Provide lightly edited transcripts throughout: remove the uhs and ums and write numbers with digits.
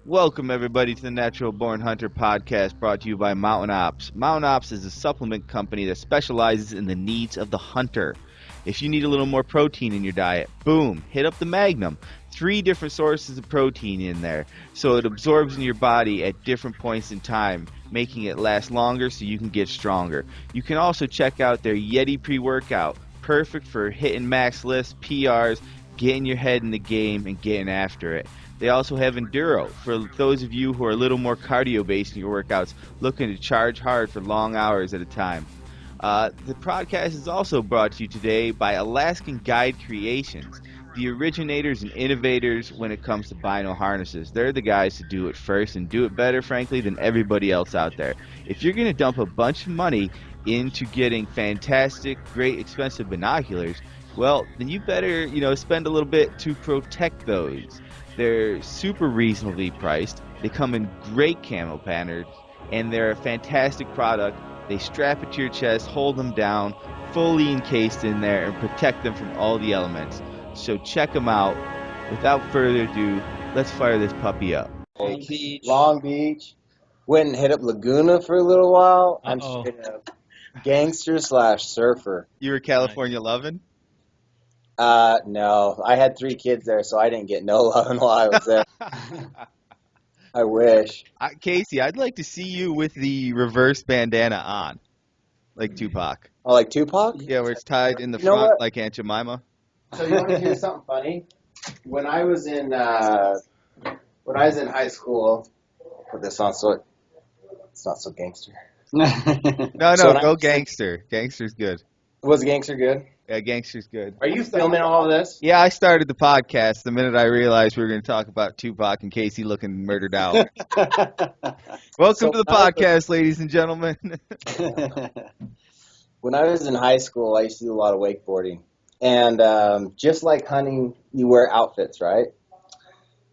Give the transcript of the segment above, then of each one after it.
Welcome, everybody, to the Natural Born Hunter podcast brought to you by Mountain Ops. Mountain Ops is a supplement company that specializes in the needs of the hunter. If you need a little more protein in your diet, boom, hit up the Magnum. 3 different sources of protein in there, so it absorbs in your body at different points in time, making it last longer so you can get stronger. You can also check out their Yeti pre-workout, perfect for hitting max lifts, PRs, getting your head in the game, and getting after it. They also have Enduro for those of you who are a little more cardio-based in your workouts, looking to charge hard for long hours at a time. The podcast is also brought to you today by Alaskan Guide Creations, the originators and innovators when it comes to bino harnesses. They're the guys to do it first and do it better, frankly, than everybody else out there. If you're going to dump a bunch of money into getting fantastic, great, expensive binoculars, well, then you better, spend a little bit to protect those. They're super reasonably priced. They come in great camo patterns, and they're a fantastic product. They strap it to your chest, hold them down, fully encased in there, and protect them from all the elements. So check them out. Without further ado, let's fire this puppy up. Long Beach. Went and hit up Laguna for a little while. I'm Uh-oh. straight up gangster/surfer. You were California loving? No. I had 3 kids there, so I didn't get no loving while I was there. I wish. Casey, I'd like to see you with the reverse bandana on, like Tupac. Oh, like Tupac? Yeah, where it's tied in the You know front what? like Aunt Jemima. So you want to hear something funny? When I was in high school, put this on so it's not so gangster. No, So go gangster. Gangster's good. Was gangster good? Yeah, gangster's good. Are you filming all of this? Yeah, I started the podcast the minute I realized we were going to talk about Tupac and Casey looking murdered out. Welcome to the podcast, ladies and gentlemen. When I was in high school, I used to do a lot of wakeboarding. And just like hunting, you wear outfits, right?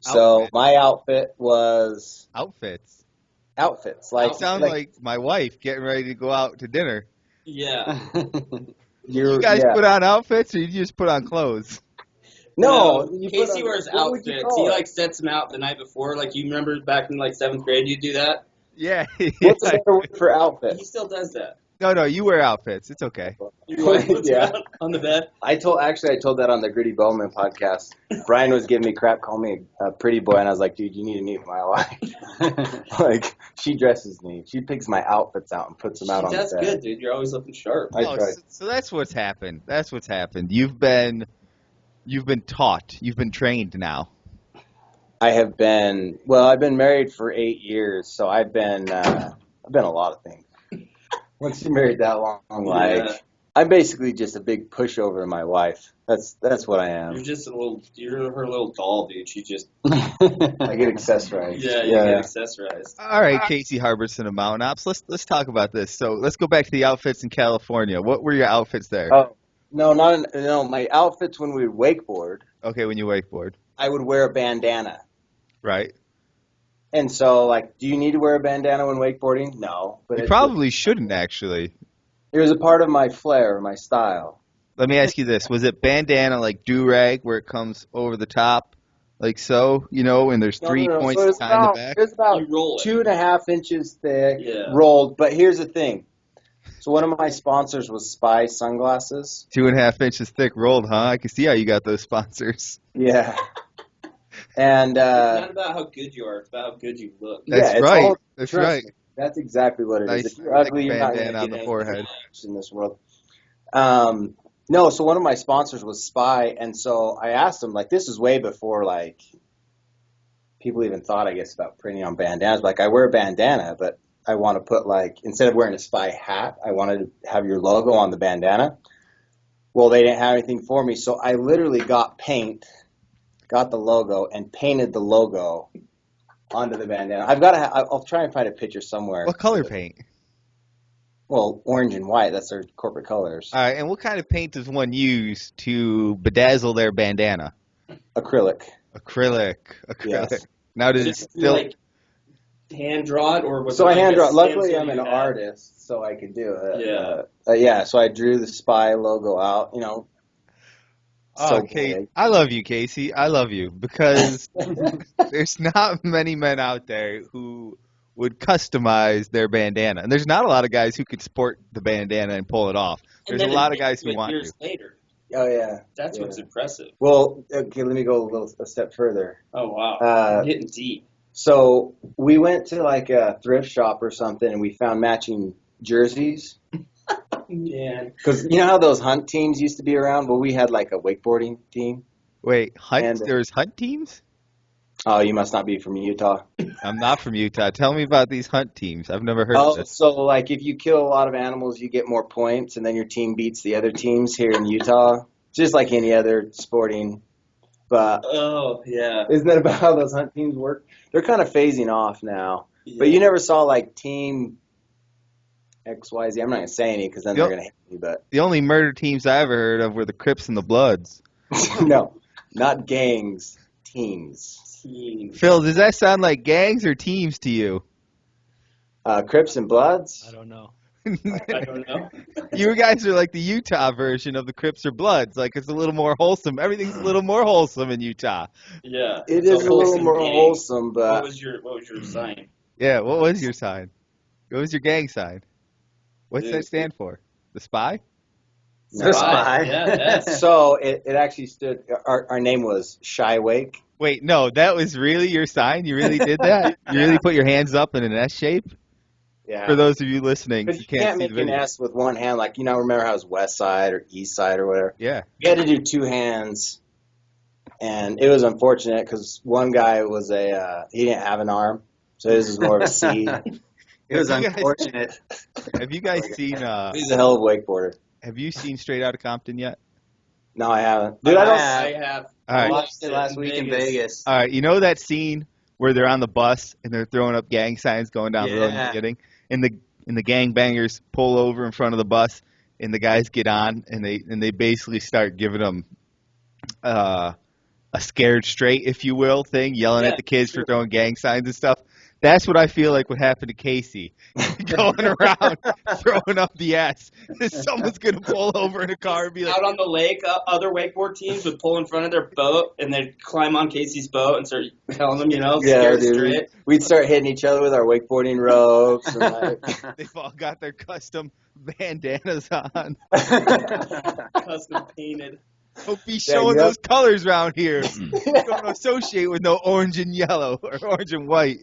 So Outfit. my outfit was Outfits. Like, Sound like my wife getting ready to go out to dinner. Yeah. You guys put on outfits, or you just put on clothes? No, Casey wears outfits. He sets them out the night before. Like, you remember back in 7th grade, you do that? Yeah. What's the better word for outfit? He still does that. No, you wear outfits. It's okay. Yeah. On the bed. I told that on the Gritty Bowman podcast. Brian was giving me crap, calling me a pretty boy, and I was like, dude, you need to meet my wife. Like, she dresses me. She picks my outfits out and puts them out on the bed. That's good, dude. You're always looking sharp. I try. So that's what's happened. That's what's happened. You've been taught. You've been trained now. I've been married for 8 years, so I've been a lot of things. Once you're married that long, I'm basically just a big pushover to my wife. That's what I am. You're her little doll, dude. She just. I get accessorized. Yeah, you get accessorized. All right, Casey Harbison of Mountain Ops. Let's talk about this. So let's go back to the outfits in California. What were your outfits there? Oh, no, my outfits when we would wakeboard. Okay, when you wakeboard. I would wear a bandana. Right. And so, do you need to wear a bandana when wakeboarding? No. But You probably shouldn't, actually. It was a part of my flair, my style. Let me ask you this. Was it bandana like do-rag where it comes over the top, like so, and there's 3 points so tied in the back? It was about You roll it. 2.5 inches thick, Yeah. rolled. But here's the thing. So one of my sponsors was Spy Sunglasses. 2.5 inches thick rolled, huh? I can see how you got those sponsors. Yeah. And It's not about how good you are. It's about how good you look. That's it's right. all- That's trust right. me, that's exactly what it is. Nice If you're ugly, thick you're not bandana going on to the get forehead. in this world. No, so one of my sponsors was Spy, and so I asked him, this is way before, people even thought, I guess, about printing on bandanas. I wear a bandana, but I want to put, instead of wearing a Spy hat, I wanted to have your logo on the bandana. Well, they didn't have anything for me, so I literally got the logo, and painted the logo onto the bandana. I'll try and find a picture somewhere. What color paint? Well, orange and white, that's their corporate colors. All right, and what kind of paint does one use to bedazzle their bandana? Acrylic. Acrylic. Yes. Now, does it Did you, still... hand draw it, or was So it I hand a draw. stencil Luckily, I'm you an had? artist, so I could do it. Yeah. So I drew the Spy logo out. Oh, so Kate, big. I love you, Casey. I love you because there's not many men out there who would customize their bandana, and there's not a lot of guys who could sport the bandana and pull it off. And There's a then lot of guys who want years to. later. Oh yeah, That's yeah. what's impressive. Well, okay, let me go a step further. Oh wow, Uh, we're getting deep. So we went to like a thrift shop or something, and we found matching jerseys. Yeah. Because you know how those hunt teams used to be around? Well, we had like a wakeboarding team. Wait, hunt? And- There's hunt teams? Oh, you must not be from Utah. I'm not from Utah. Tell me about these hunt teams. I've never heard of Oh, this. so like if you kill a lot of animals, you get more points, and then your team beats the other teams here in Utah. Just like any other sporting. But Oh yeah. isn't that about how those hunt teams work? They're kind of phasing off now. Yeah. But you never saw like Team XYZ. I'm not going to say any because then they're going to hate me. But The only murder teams I ever heard of were the Crips and the Bloods. no, not gangs, teams. Phil, does that sound like gangs or teams to you? Crips and Bloods? I don't know. I don't know. You guys are like the Utah version of the Crips or Bloods. Like, it's a little more wholesome. Everything's a little more wholesome in Utah. Yeah. It It's is a little wholesome more gang. wholesome, What but was your sign? Yeah, what was your sign? What was your gang sign? What's Dude. that stand for? The Spy? No. Spy. Yeah, yes. So it actually stood. Our name was Shy Wake. Wait, no, that was really your sign? You really did that? You really put your hands up in an S shape? Yeah. For those of you listening, Because you you can't can't see make the an video. S with one hand. Like, remember how it was West Side or East Side or whatever? Yeah. You had to do two hands. And it was unfortunate because one guy was he didn't have an arm. So his was more of a C. It was Have you guys- unfortunate. Have you guys seen He's a hell of a wakeboarder. have you seen Straight Outta Compton yet? No, I haven't. Dude, I don't. I have. All right. I watched it last week in Vegas. All right, you know that scene where they're on the bus and they're throwing up gang signs going down the road and Yeah. getting, and the gangbangers pull over in front of the bus and the guys get on and they basically start giving them a scared straight, if you will, thing, yelling Yeah, at the kids sure. for throwing gang signs and stuff. That's what I feel like would happen to Casey. Going around throwing up the S. Someone's gonna pull over in a car and be like, Out on the lake, other wakeboard teams would pull in front of their boat and they'd climb on Casey's boat and start telling them, Yeah, scared dude. straight. We'd start hitting each other with our wakeboarding ropes. And like, they've all got their custom bandanas on. Custom painted. Don't be showing yep. those colors around here. Don't associate with no orange and yellow or orange and white.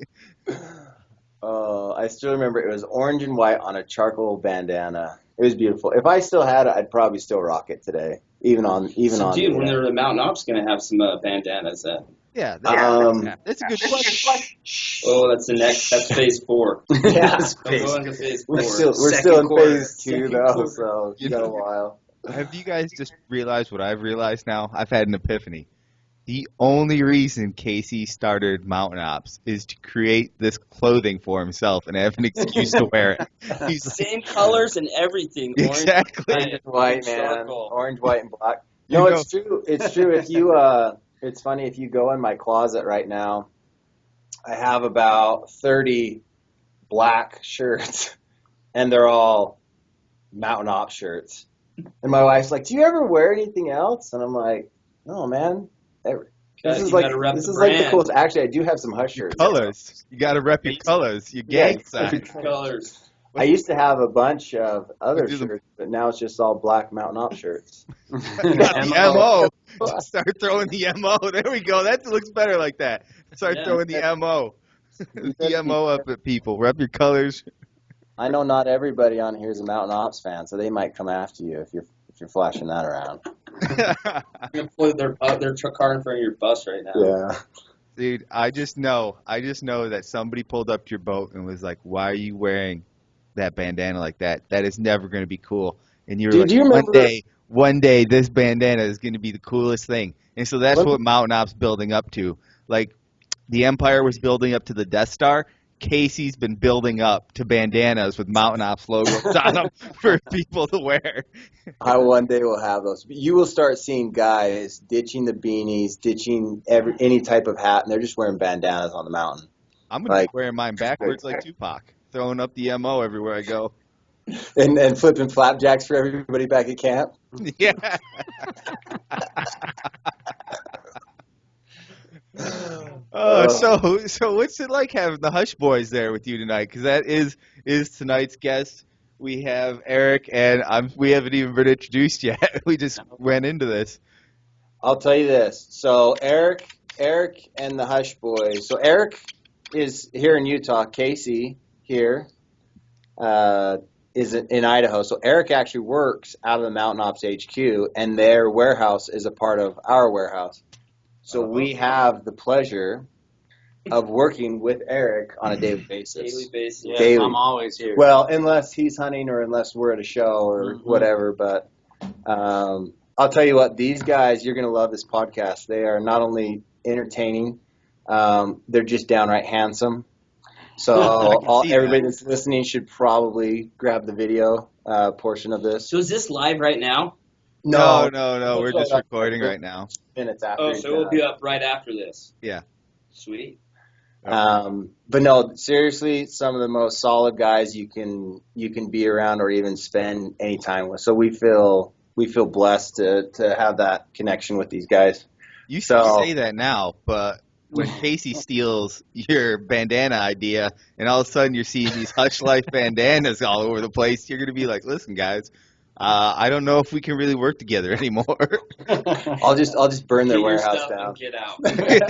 I still remember it was orange and white on a charcoal bandana. It was beautiful. If I still had it, I'd probably still rock it today. Even on. Dude, when they're at Mountain Ops, going to have some bandanas then. Yeah, that's a good question. Oh, that's the next. That's phase 4. Yeah, Don't go into phase 4. we're still Second in quarter. phase 2 Second though, quarter. so you got a while. Have you guys just realized what I've realized now? I've had an epiphany. The only reason Casey started Mountain Ops is to create this clothing for himself and have an excuse to wear it. He's like, Same colors and everything. Orange, exactly. Orange and white, man. charcoal. Orange, white, and black. You No, know- it's true. It's true. If you, it's funny. If you go in my closet right now, I have about 30 black shirts, and they're all Mountain Ops shirts. And my wife's like, "Do you ever wear anything else?" And I'm like, "No, man. This is You like gotta rep this the is like the brand. coolest." Actually, I do have some Hush shirts. Colors. You got to rep your colors, your gang Yeah. sign. colors. I used to have a bunch of other Do the- shirts, but now it's just all black Mountain Ops shirts. The MO. Start throwing the MO. There we go. That looks better like that. Start Yeah. throwing the MO. The MO up at people. Rep your colors. I know not everybody on here is a Mountain Ops fan, so they might come after you if you're flashing that around. I'm going to put their car in front of your bus right now. Yeah. Dude, I just know that somebody pulled up to your boat and was like, "Why are you wearing that bandana like that? That is never going to be cool." And you were Dude, like, do you remember- one day, this bandana is going to be the coolest thing. And so that's what Mountain Ops building up to. Like, the Empire was building up to the Death Star. Casey's been building up to bandanas with Mountain Ops logos on them for people to wear. I one day will have those. You will start seeing guys ditching the beanies, ditching any type of hat, and they're just wearing bandanas on the mountain. I'm going to Like- be wearing mine backwards like Tupac, throwing up the MO everywhere I go. and flipping flapjacks for everybody back at camp. Yeah. So what's it like having the Hush Boys there with you tonight? Because that is tonight's guest. We have Eric, and we haven't even been introduced yet. We just went into this. I'll tell you this. So Eric and the Hush Boys. So Eric is here in Utah. Casey here is in Idaho. So Eric actually works out of the Mountain Ops HQ, and their warehouse is a part of our warehouse. So we have the pleasure of working with Eric on a daily basis. Daily basis. Yeah, Daily. I'm always here. Well, unless he's hunting or unless we're at a show or whatever. But I'll tell you what, these guys, you're going to love this podcast. They are not only entertaining, they're just downright handsome. So everybody that's listening should probably grab the video portion of this. So is this live right now? No. We're just recording right now. Minutes after. Oh, so it will be up right after this. Yeah. Sweet. But no, seriously, some of the most solid guys you can be around or even spend any time with. So we feel blessed to have that connection with these guys. You say that now, but when Casey steals your bandana idea, and all of a sudden you're seeing these Hush Life bandanas all over the place, you're gonna be like, "Listen, guys, I don't know if we can really work together anymore." I'll just burn their Get your warehouse stuff down. and get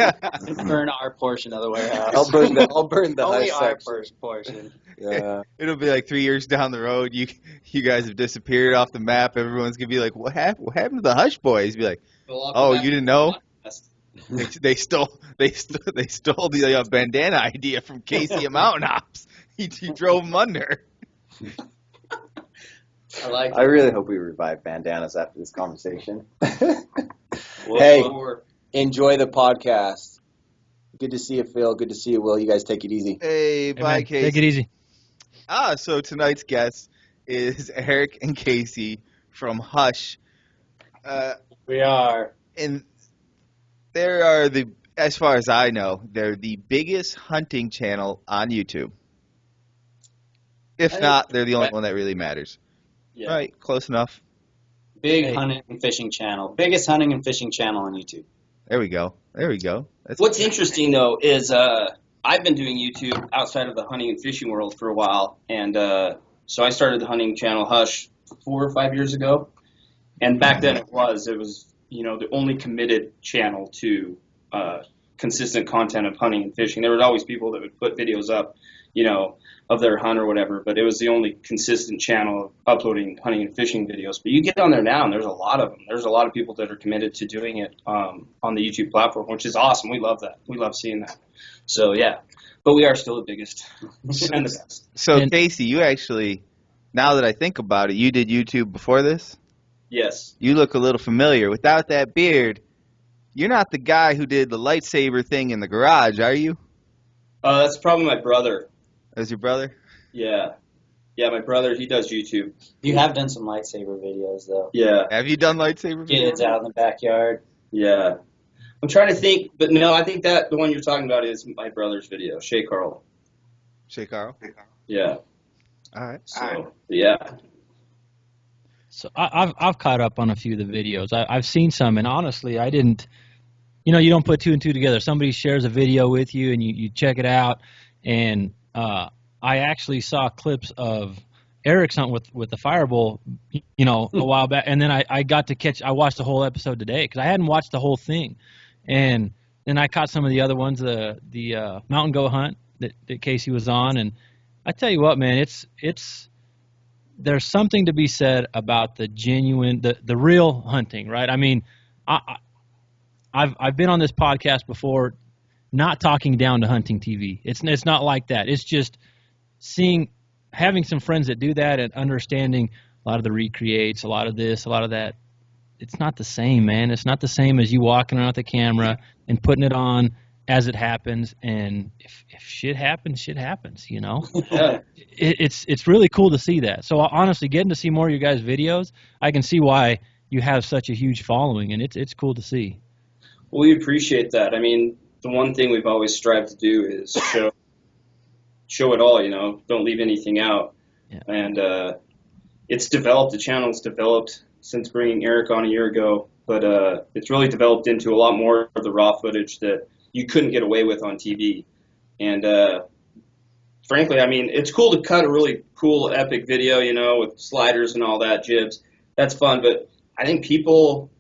out. Burn our portion of the warehouse. I'll burn the Only Hush our section. first portion. Yeah. It'll be like 3 years down the road. You guys have disappeared off the map. Everyone's gonna be like, "What happened? What happened to the Hush Boys?" Be like, "Oh, you didn't know? They stole the bandana idea from Casey at Mountain Ops. He drove them under." I like it. I really hope we revive bandanas after this conversation. Whoa. Hey, enjoy the podcast. Good to see you, Phil. Good to see you, Will. You guys take it easy. Hey, bye, man, Casey. take it easy. So tonight's guest is Eric and Casey from Hush. We are. And they are as far as I know, they're the biggest hunting channel on YouTube. If not, they're the only one that really matters. Yeah. All right, close enough. Big hunting and fishing channel. Biggest hunting and fishing channel on YouTube. There we go. That's What's interesting, though, is I've been doing YouTube outside of the hunting and fishing world for a while. And so I started the hunting channel Hush 4 or 5 years ago. And back then it was the only committed channel to consistent content of hunting and fishing. There was always people that would put videos up, of their hunt or whatever, but it was the only consistent channel of uploading hunting and fishing videos. But you get on there now, and there's a lot of them. There's a lot of people that are committed to doing it on the YouTube platform, which is awesome. We love that. We love seeing that. So, yeah. But we are still the biggest and the best. So, Casey, you actually, now that I think about it, you did YouTube before this? Yes. You look a little familiar. Without that beard, you're not the guy who did the lightsaber thing in the garage, are you? That's probably my brother. That's your brother? Yeah. Yeah, my brother, he does YouTube. You have done some lightsaber videos, though. Yeah. Have you done lightsaber videos? Kids out in the backyard. Yeah. I'm trying to think, but no, I think that the one you're talking about is my brother's video, Shay Carl. Shay Carl? Yeah. All right. So, yeah. So I've caught up on a few of the videos. I've seen some, and honestly, I didn't. You don't put two and two together. Somebody shares a video with you, and you check it out. And I actually saw clips of Eric's hunt with the Fireball, a while back, and then I got to catch. I watched the whole episode today because I hadn't watched the whole thing, and then I caught some of the other ones, the mountain goat hunt that Casey was on, and I tell you what, man, it's there's something to be said about the genuine, the real hunting, right? I mean, I've been on this podcast before, not talking down to hunting TV. It's not like that. It's just having some friends that do that and understanding a lot of the recreates, a lot of this, a lot of that. It's not the same, man. It's not the same as you walking around with the camera and putting it on as it happens. And if shit happens, shit happens, Yeah. It's really cool to see that. So honestly, getting to see more of your guys' videos, I can see why you have such a huge following, and it's cool to see. Well, we appreciate that. I mean, the one thing we've always strived to do is show it all, don't leave anything out. And it's developed. The channel's developed since bringing Eric on a year ago, but it's really developed into a lot more of the raw footage that you couldn't get away with on TV. And frankly, I mean, it's cool to cut a really cool, epic video, you know, with sliders and all that, jibs. That's fun, but I think people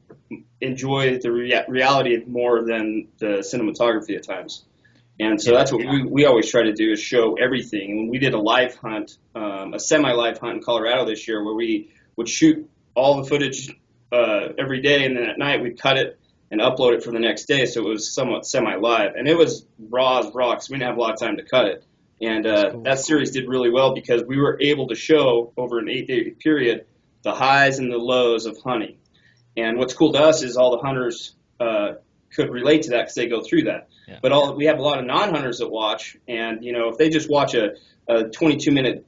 enjoy the reality more than the cinematography at times. And so that's what we always try to do, is show everything. And we did a live hunt, a semi-live hunt in Colorado this year, where we would shoot all the footage every day, and then at night we'd cut it and upload it for the next day, so it was somewhat semi-live. And it was raw as raw, because we didn't have a lot of time to cut it. And that series did really well, because we were able to show over an 8-day period the highs and the lows of hunting. And what's cool to us is all the hunters could relate to that, because they go through that. Yeah. But we have a lot of non-hunters that watch, and you know, if they just watch a 22-minute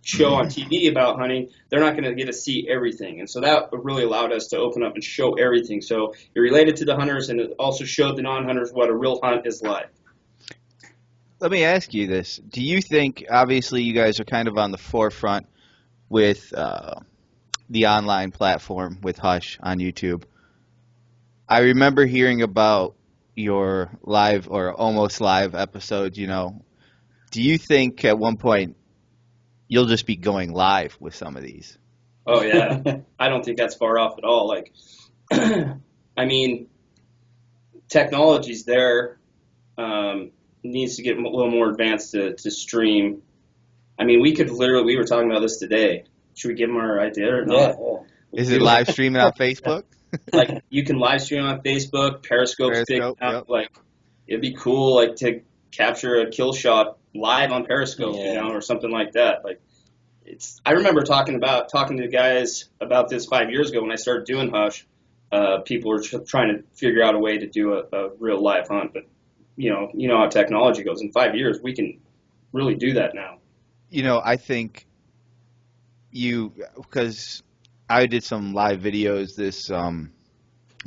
show on TV about hunting, they're not going to get to see everything. And so that really allowed us to open up and show everything. So it related to the hunters, and it also showed the non-hunters what a real hunt is like. Let me ask you this. Do you think, obviously you guys are kind of on the forefront with the online platform with Hush on YouTube. I remember hearing about your live or almost live episodes, you know. Do you think at one point you'll just be going live with some of these? Oh, yeah. I don't think that's far off at all. Like, I mean, technology's there. Needs to get a little more advanced to stream. I mean, we were talking about this today. Should we give them our idea or not? Yeah. Is it live streaming on Facebook? Like, you can live stream on Facebook, Periscope's big now. Yep. Like, it'd be cool, like, to capture a kill shot live on Periscope, you know, or something like that. Like, I remember talking to guys about this 5 years ago when I started doing Hush. People were trying to figure out a way to do a real live hunt, but you know how technology goes. In 5 years, we can really do that now. You know, I think because I did some live videos this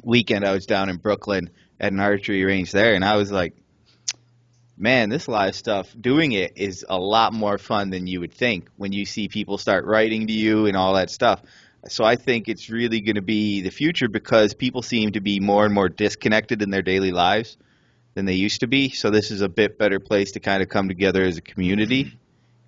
weekend. I was down in Brooklyn at an archery range there, and I was like, man, this live stuff, doing it is a lot more fun than you would think when you see people start writing to you and all that stuff. So I think it's really going to be the future, because people seem to be more and more disconnected in their daily lives than they used to be. So this is a bit better place to kind of come together as a community.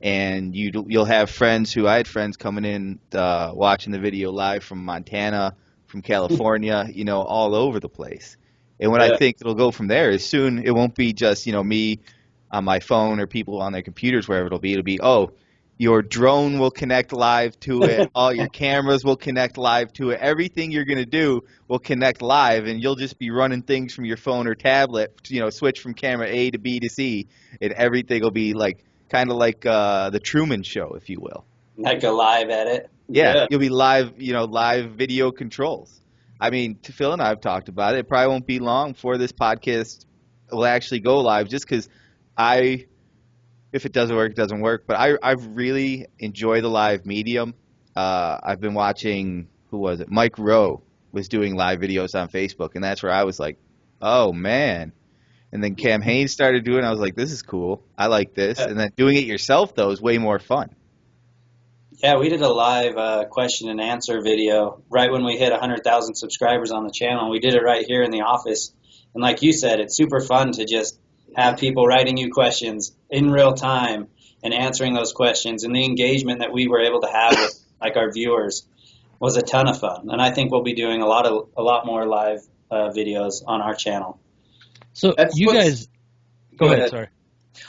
And you'll have friends I had friends coming in watching the video live from Montana, from California, you know, all over the place. And what I think it'll go from there is soon it won't be just, you know, me on my phone or people on their computers, wherever it'll be, oh, your drone will connect live to it, all your cameras will connect live to it, everything you're going to do will connect live, and you'll just be running things from your phone or tablet, you know, switch from camera A to B to C, and everything will be like kind of like the Truman Show, if you will. Like a live edit? Yeah, you'll be live, you know, live video controls. I mean, Phil and I have talked about it. It probably won't be long before this podcast will actually go live, just because if it doesn't work, it doesn't work. But I really enjoy the live medium. I've been watching, who was it? Mike Rowe was doing live videos on Facebook, and that's where I was like, oh, man. And then Cam Haynes started doing it. I was like, this is cool. I like this. And then doing it yourself, though, is way more fun. Yeah, we did a live question and answer video right when we hit 100,000 subscribers on the channel. We did it right here in the office. And like you said, it's super fun to just have people writing you questions in real time and answering those questions. And the engagement that we were able to have with like our viewers was a ton of fun. And I think we'll be doing a lot more live videos on our channel. So you guys, go ahead. Sorry.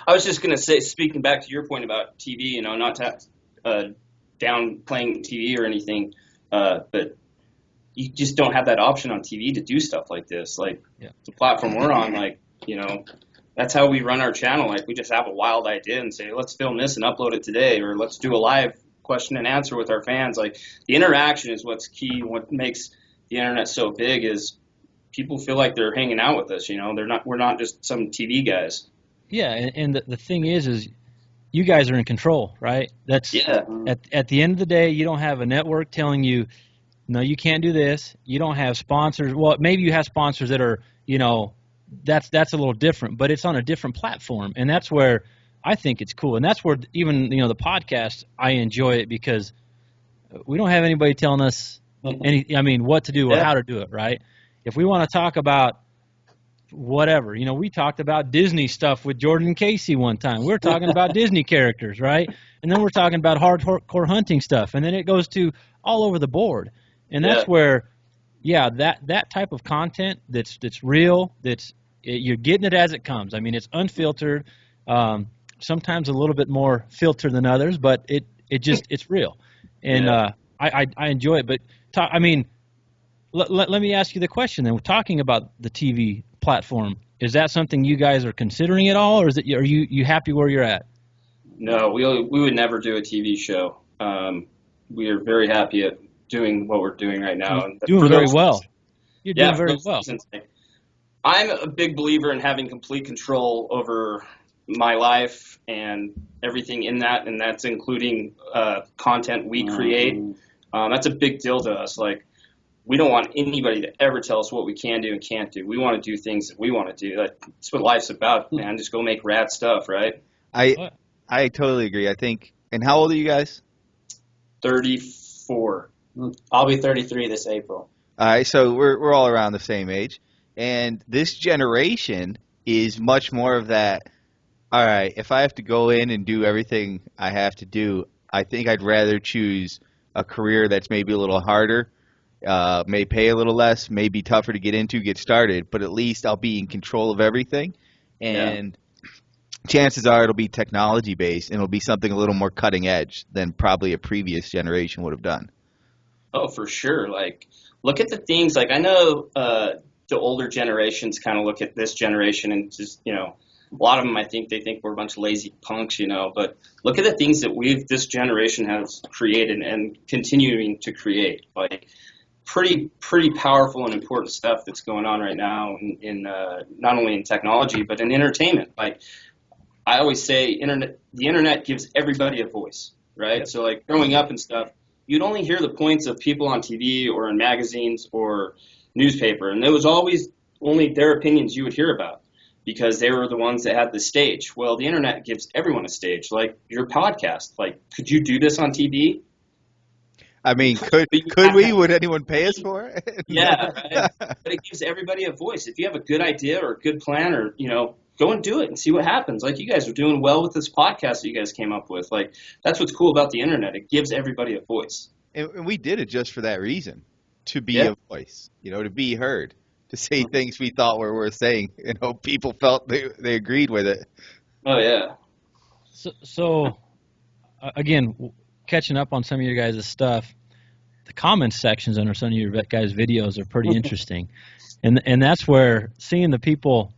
I was just going to say, speaking back to your point about TV, you know, not to downplaying TV or anything, but you just don't have that option on TV to do stuff like this. Like the platform we're on, like, you know, that's how we run our channel. Like, we just have a wild idea and say, let's film this and upload it today, or let's do a live question and answer with our fans. Like, the interaction is what's key. What makes the internet so big is people feel like they're hanging out with us. You know, we're not just some TV guys. Yeah, and the thing is you guys are in control, right? That's at the end of the day, you don't have a network telling you, no, you can't do this. You don't have sponsors. Well, maybe you have sponsors that are, you know, that's a little different, but it's on a different platform, and that's where I think it's cool, and that's where even the podcast, I enjoy it because we don't have anybody telling us what to do or how to do it, right? If we want to talk about whatever, we talked about Disney stuff with Jordan and Casey one time. We're talking about Disney characters, right? And then we're talking about hardcore hunting stuff, and then it goes to all over the board. And that's where, that type of content that's real, you're getting it as it comes. I mean, it's unfiltered, sometimes a little bit more filtered than others, but it's real. And I enjoy it. But let me ask you the question then. We're talking about the TV platform. Is that something you guys are considering at all, or are you happy where you're at? No, we would never do a TV show. We are very happy at doing what we're doing right now. You're doing very well. You're doing very well. I'm a big believer in having complete control over my life and everything in that, and that's including content we create. That's a big deal to us. Like, we don't want anybody to ever tell us what we can do and can't do. We want to do things that we want to do. That's what life's about, man. Just go make rad stuff, right? I totally agree. I think. And how old are you guys? 34. I'll be 33 this April. All right, so we're all around the same age, and this generation is much more of that. All right, if I have to go in and do everything I have to do, I think I'd rather choose a career that's maybe a little harder, may pay a little less, may be tougher to get started, but at least I'll be in control of everything, and chances are it'll be technology-based, and it'll be something a little more cutting edge than probably a previous generation would have done. Oh, for sure. Like, look at the things, like, I know the older generations kind of look at this generation and just, a lot of them, I think they think we're a bunch of lazy punks, but look at the things that this generation has created and continuing to create. Like, pretty powerful and important stuff that's going on right now in not only in technology, but in entertainment. Like, I always say the internet gives everybody a voice, right? So, like, growing up and stuff, you'd only hear the points of people on TV or in magazines or newspaper, and there was always only their opinions you would hear about because they were the ones that had the stage. Well, the internet gives everyone a stage, like your podcast. Like, could you do this on TV? I mean, could we? Would anyone pay us for it? Yeah, right? But it gives everybody a voice. If you have a good idea or a good plan, or go and do it and see what happens. Like, you guys are doing well with this podcast that you guys came up with. Like, that's what's cool about the internet. It gives everybody a voice. And we did it just for that reason, to be a voice, to be heard, to say things we thought were worth saying. People felt they agreed with it. Oh, yeah. So again, catching up on some of your guys' stuff, the comments sections under some of your guys' videos are pretty interesting. And that's where seeing the people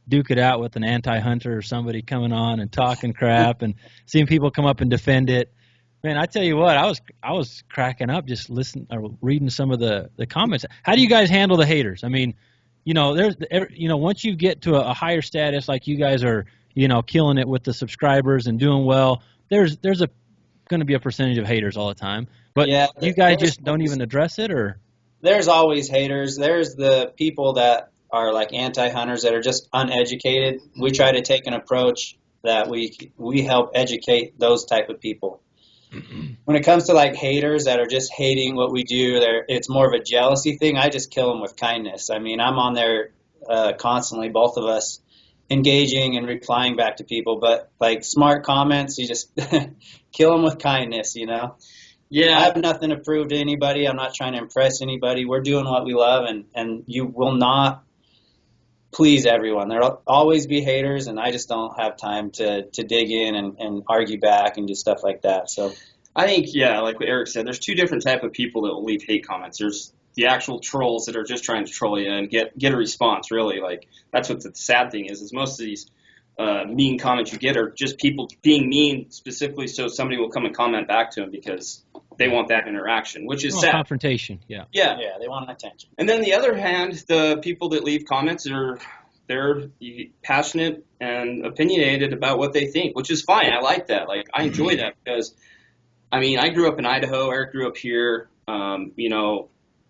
duke it out with an anti-hunter or somebody coming on and talking crap and seeing people come up and defend it. Man, I tell you what, I was cracking up just reading some of the comments. How do you guys handle the haters? I mean, once you get to a higher status like you guys are, killing it with the subscribers and doing well, there's going to be a percentage of haters all the time. But you guys just don't even address it, or? There's always haters. There's the people that are like anti-hunters that are just uneducated. We try to take an approach that we help educate those type of people. When it comes to like haters that are just hating what we do, it's more of a jealousy thing. I just kill them with kindness. I mean, I'm on there constantly, both of us, engaging and replying back to people. But like smart comments, you just kill them with kindness, Yeah, I have nothing to prove to anybody. I'm not trying to impress anybody. We're doing what we love, and you will not please everyone. There'll always be haters, and I just don't have time to dig in and argue back and do stuff like that. So I think, like what Eric said, there's two different type of people that will leave hate comments. There's the actual trolls that are just trying to troll you and get a response, really. Like, that's what the sad thing is most of these mean comments you get are just people being mean specifically so somebody will come and comment back to them because they want that interaction, which is sad. Confrontation, Yeah, they want attention. And then on the other hand, the people that leave comments they're passionate and opinionated about what they think, which is fine. I like that. Like, I enjoy that because, I mean, I grew up in Idaho. Eric grew up here.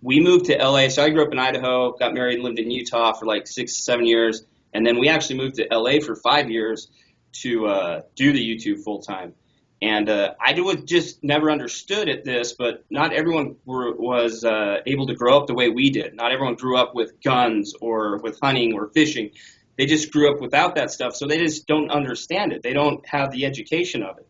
We moved to LA. So I grew up in Idaho, got married and lived in Utah for like 6-7 years. And then we actually moved to LA for 5 years. to do the YouTube full time. And I would just never understood at this, but not everyone was able to grow up the way we did. Not everyone grew up with guns or with hunting or fishing. They just grew up without that stuff, so they just don't understand it. They don't have the education of it.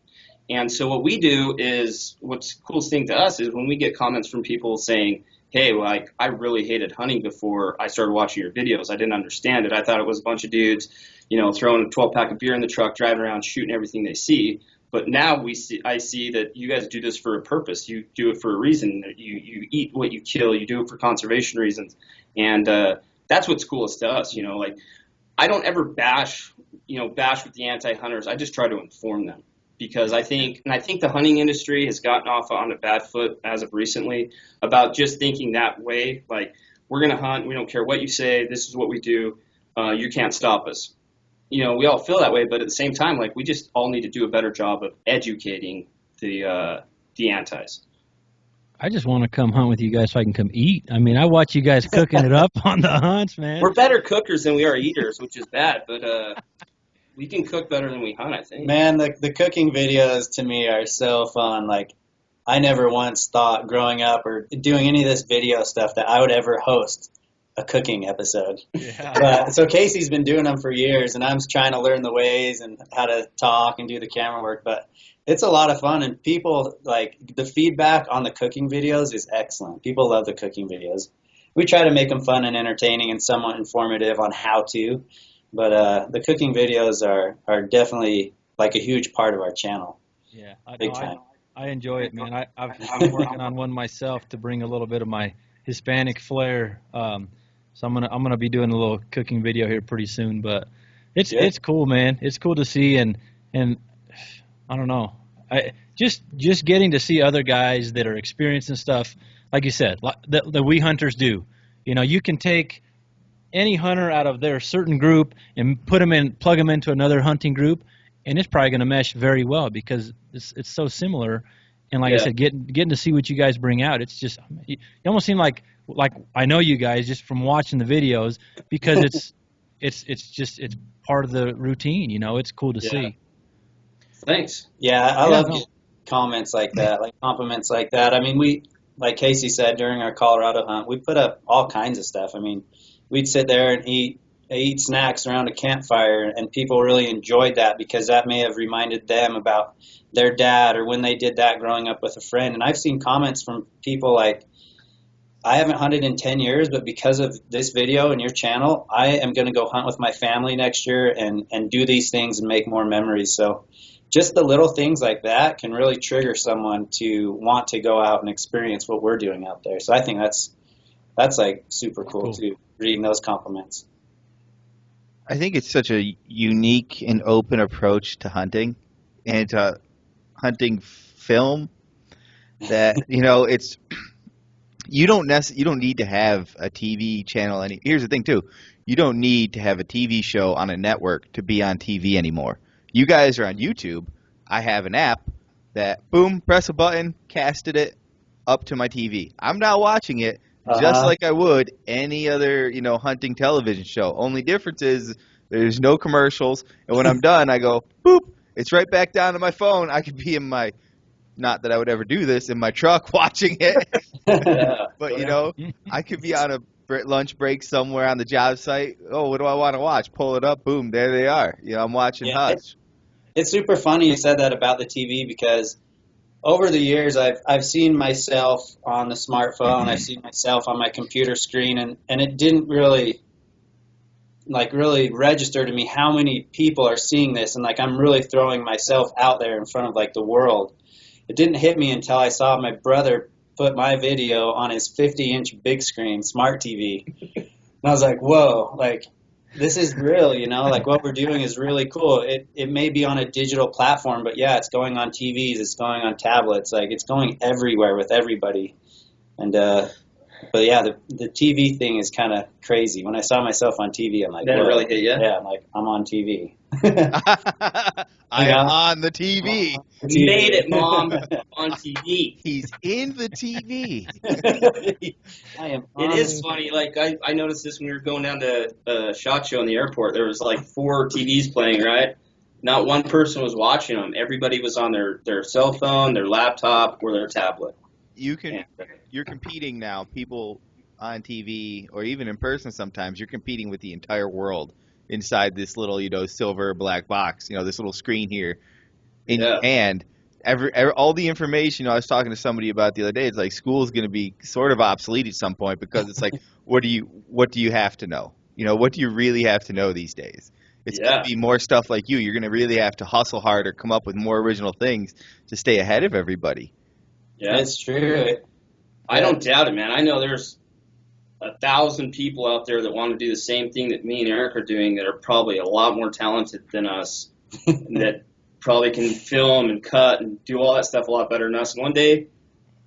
And so what we do is, what's the coolest thing to us is when we get comments from people saying, hey, like, I really hated hunting before I started watching your videos. I didn't understand it. I thought it was a bunch of dudes, throwing a 12-pack of beer in the truck, driving around, shooting everything they see. But now I see that you guys do this for a purpose. You do it for a reason. You eat what you kill. You do it for conservation reasons. And that's what's coolest to us. Like, I don't ever bash with the anti-hunters. I just try to inform them. Because I think the hunting industry has gotten off on a bad foot as of recently about just thinking that way. Like, we're going to hunt. We don't care what you say. This is what we do. You can't stop us. We all feel that way, but at the same time, like, we just all need to do a better job of educating the antis. I just want to come hunt with you guys so I can come eat. I mean, I watch you guys cooking it up on the hunts, man. We're better cookers than we are eaters, which is bad, but we can cook better than we hunt, I think. Man, the cooking videos to me are so fun. Like, I never once thought growing up or doing any of this video stuff that I would ever host a cooking episode. Yeah. So Casey's been doing them for years, and I'm trying to learn the ways and how to talk and do the camera work. But it's a lot of fun, and people, like, the feedback on the cooking videos is excellent. People love the cooking videos. We try to make them fun and entertaining and somewhat informative on how to. But the cooking videos are definitely like a huge part of our channel. Yeah, big time. I enjoy it, man. I'm working on one myself to bring a little bit of my Hispanic flair. So I'm gonna be doing a little cooking video here pretty soon. But it's cool, man. It's cool to see, and I don't know. Just getting to see other guys that are experiencing stuff, like you said, that we hunters do. You can take any hunter out of their certain group and plug them into another hunting group, and it's probably going to mesh very well because it's so similar. And like I said, getting to see what you guys bring out, it's just, you almost seem like I know you guys just from watching the videos because it's part of the routine. It's cool to see. Thanks. Yeah, I love comments like that, like compliments like that. I mean, we, like Casey said, during our Colorado hunt, we put up all kinds of stuff. I mean, we'd sit there and eat snacks around a campfire, and people really enjoyed that because that may have reminded them about their dad or when they did that growing up with a friend. And I've seen comments from people like, I haven't hunted in 10 years, but because of this video and your channel, I am going to go hunt with my family next year and do these things and make more memories. So just the little things like that can really trigger someone to want to go out and experience what we're doing out there. So I think that's like super cool too, reading those compliments. I think it's such a unique and open approach to hunting and to hunting film that it's you don't need to have a TV channel. Here's the thing too, you don't need to have a TV show on a network to be on TV anymore. You guys are on YouTube. I have an app that boom, press a button, casted it up to my TV. I'm now watching it just like I would any other, hunting television show. Only difference is there's no commercials, and when I'm done, I go, boop, it's right back down to my phone. I could be in my, not that I would ever do this, in my truck watching it. But, I could be on a lunch break somewhere on the job site. Oh, what do I want to watch? Pull it up, boom, there they are. I'm watching Hush. It's super funny you said that about the TV because over the years, I've seen myself on the smartphone. I've seen myself on my computer screen, and it didn't really register to me how many people are seeing this, and I'm really throwing myself out there in front of the world. It didn't hit me until I saw my brother put my video on his 50-inch big screen smart TV, and I was like, whoa, this is real, what we're doing is really cool. It may be on a digital platform, but yeah, it's going on TVs, it's going on tablets, it's going everywhere with everybody. And but yeah, the TV thing is kind of crazy. When I saw myself on TV, I'm like, that really hit you? Yeah, I'm like, I'm on TV. I am on the TV. You made it, Mom. On TV. He's in the TV. I am. It is funny. I noticed this when we were going down to SHOT Show in the airport. There was 4 TVs playing, right? not one person was watching them. Everybody was on their cell phone, their laptop, or their tablet. You're competing now. People on TV or even in person sometimes, you're competing with the entire world inside this little, silver black box, this little screen here in your hand. All the information I was talking to somebody about the other day, it's like school is going to be sort of obsolete at some point because it's like, what do you have to know? What do you really have to know these days? It's going to be more stuff like you. You're going to really have to hustle harder, come up with more original things to stay ahead of everybody. Yeah, it's true. I don't doubt it, man. I know there's 1,000 people out there that want to do the same thing that me and Eric are doing that are probably a lot more talented than us, that probably can film and cut and do all that stuff a lot better than us. And one day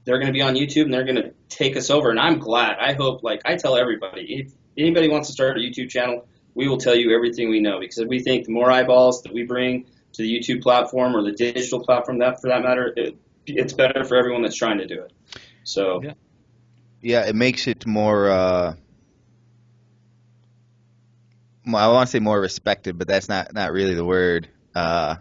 they're going to be on YouTube and they're going to take us over. And I'm glad. I hope, like I tell everybody, if anybody wants to start a YouTube channel, we will tell you everything we know, because we think the more eyeballs that we bring to the YouTube platform or the digital platform, that for that matter, it's better for everyone that's trying to do it. So. Yeah, it makes it more, I want to say more respected, but that's not really the word. Well,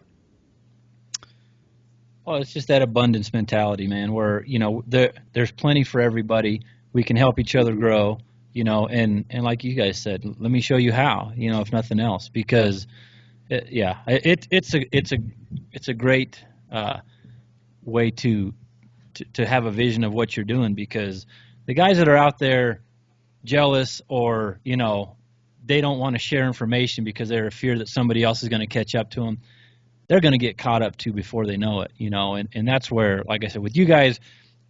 it's just that abundance mentality, man, where, there's plenty for everybody. We can help each other grow, and like you guys said, let me show you how, if nothing else, because, it's a great way to have a vision of what you're doing, because the guys that are out there jealous or, they don't want to share information because they're fear that somebody else is going to catch up to them, they're going to get caught up to before they know it, and that's where, like I said, with you guys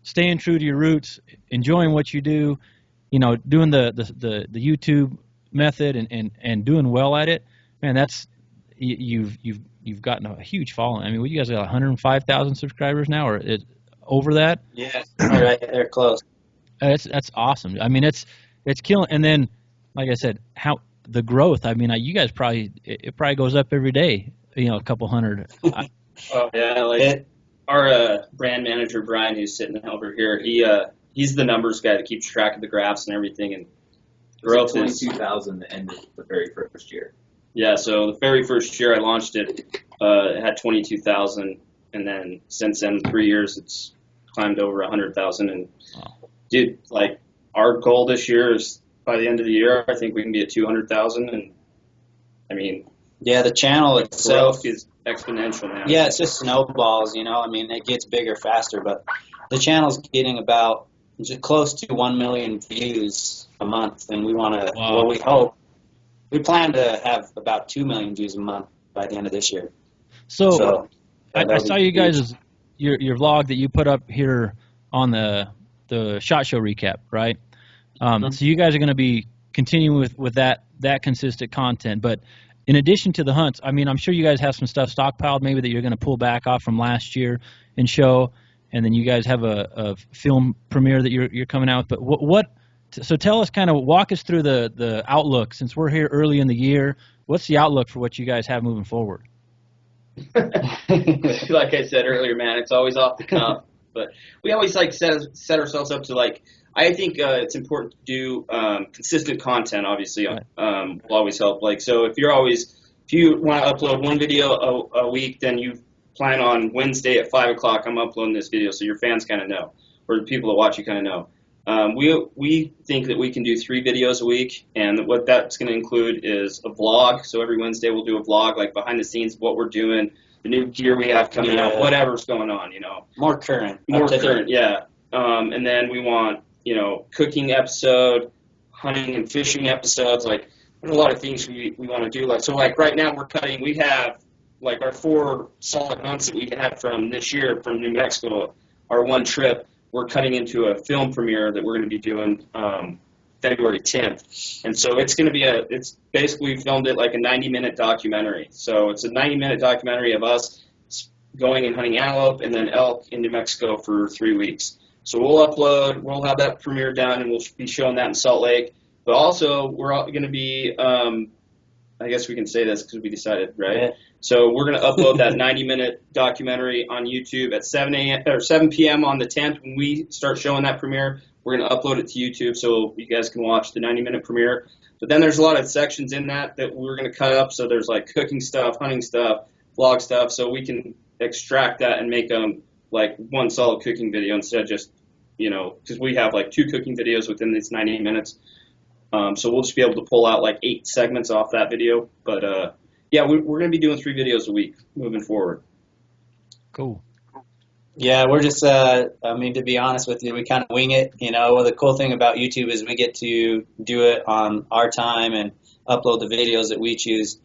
staying true to your roots, enjoying what you do, doing the YouTube method and doing well at it, man, that's you've gotten a huge following. I mean, you guys got 105,000 subscribers now, or over that? Yeah, all right, they're close. That's awesome. I mean, it's killing. And then, like I said, how the growth. I mean, you guys it probably goes up every day. A couple hundred. Oh yeah, our brand manager Brian, who's sitting over here, he's the numbers guy that keeps track of the graphs and everything. And growth is 22,000 the end of the very first year. Yeah, so the very first year I launched it, it had 22,000, and then since then 3 years it's climbed over 100,000. And dude, like our goal this year is by the end of the year, I think we can be at 200,000. And I mean, yeah, the channel itself growth is exponential, man. Yeah, it's just snowballs, I mean, it gets bigger faster, but the channel's getting about just close to 1 million views a month, and we want to, well, we plan to have about 2 million views a month by the end of this year. So I saw you guys, your vlog that you put up here on the SHOT Show recap, right? So you guys are going to be continuing with that consistent content, but in addition to the hunts, I mean, I'm sure you guys have some stuff stockpiled maybe that you're going to pull back off from last year and show, and then you guys have a film premiere that you're coming out with. But so tell us, kind of walk us through the outlook, since we're here early in the year. What's the outlook for what you guys have moving forward? Like I said earlier, man, it's always off the cuff, but we always set ourselves up to I think it's important to do consistent content. Obviously, will always help. So if you want to upload one video a week, then you plan on Wednesday at 5 o'clock. I'm uploading this video, so your fans kind of know, or the people that watch you kind of know. We think that we can do 3 videos a week, and what that's going to include is a vlog. So every Wednesday we'll do a vlog, like behind the scenes of what we're doing, the new gear we have coming out, whatever's going on. More current, yeah. And then we want cooking episode, hunting and fishing episodes. There's a lot of things we want to do. Right now we have our 4 solid hunts that we had from this year from New Mexico, our one trip. We're cutting into a film premiere that we're going to be doing February 10th. And so it's going to be it's basically filmed it like a 90-minute documentary. So it's a 90-minute documentary of us going and hunting antelope and then elk in New Mexico for 3 weeks. So we'll have that premiere done, and we'll be showing that in Salt Lake. But also, we're going to be, I guess we can say this because we decided, right? Yeah. So we're going to upload that 90-minute documentary on YouTube at 7 p.m. on the 10th. When we start showing that premiere, we're going to upload it to YouTube so you guys can watch the 90-minute premiere. But then there's a lot of sections in that we're going to cut up. So there's cooking stuff, hunting stuff, vlog stuff, so we can extract that and make them like one solid cooking video instead of just, because we have like 2 cooking videos within these 90 minutes. So we'll just be able to pull out like 8 segments off that video. But yeah, we're going to be doing 3 videos a week moving forward. Cool. Yeah, we're just, to be honest with you, we kind of wing it. Well, the cool thing about YouTube is we get to do it on our time and upload the videos that we choose.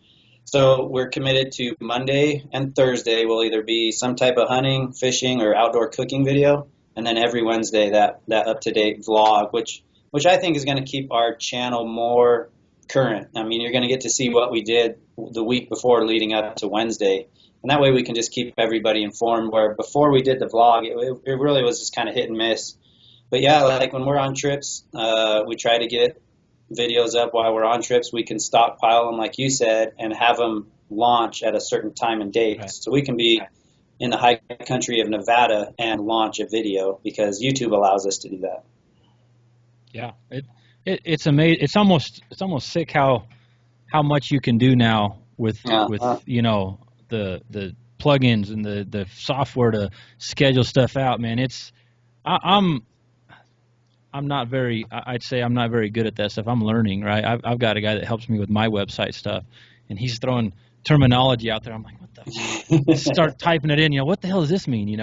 So we're committed to Monday and Thursday will either be some type of hunting, fishing, or outdoor cooking video. And then every Wednesday, that up-to-date vlog, which I think is going to keep our channel more current. I mean, you're going to get to see what we did the week before leading up to Wednesday. And that way we can just keep everybody informed, where before we did the vlog, it really was just kind of hit and miss. But yeah, like when we're on trips, we try to get videos up while we're on trips. We can stockpile them, like you said, and have them launch at a certain time and date. Right. So we can be in the high country of Nevada and launch a video because YouTube allows us to do that. Yeah, it's amazing. It's almost sick how much you can do now with the plugins and the software to schedule stuff out, man. I'd say I'm not very good at that stuff. I'm learning, right? I've got a guy that helps me with my website stuff, and he's throwing terminology out there. I'm like, what the start typing it in, what the hell does this mean,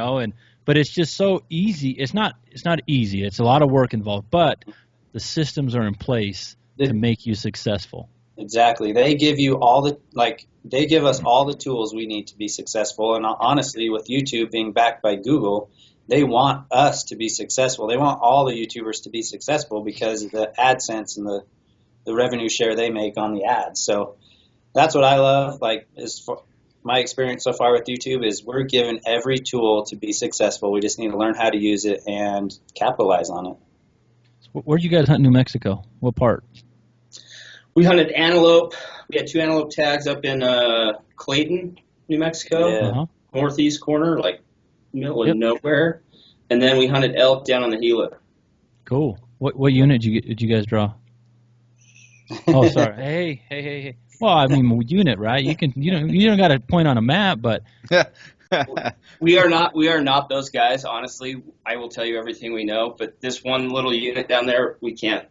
but it's just so easy. It's not easy. It's a lot of work involved, but the systems are in place to make you successful. Exactly. They give you they give us all the tools we need to be successful. And honestly, with YouTube being backed by Google, they want us to be successful. They want all the YouTubers to be successful because of the AdSense and the revenue share they make on the ads. So that's what I love. My experience so far with YouTube is we're given every tool to be successful. We just need to learn how to use it and capitalize on it. Where'd you guys hunt in New Mexico? What part? We hunted antelope. We had 2 antelope tags up in Clayton, New Mexico, yeah. Northeast corner, like middle of nowhere. And then we hunted elk down on the Gila. Cool. What unit did you guys draw? Oh, sorry. Hey. Well, I mean, unit, right? You don't got to point on a map, but we are not those guys. Honestly, I will tell you everything we know, but this one little unit down there, we can't.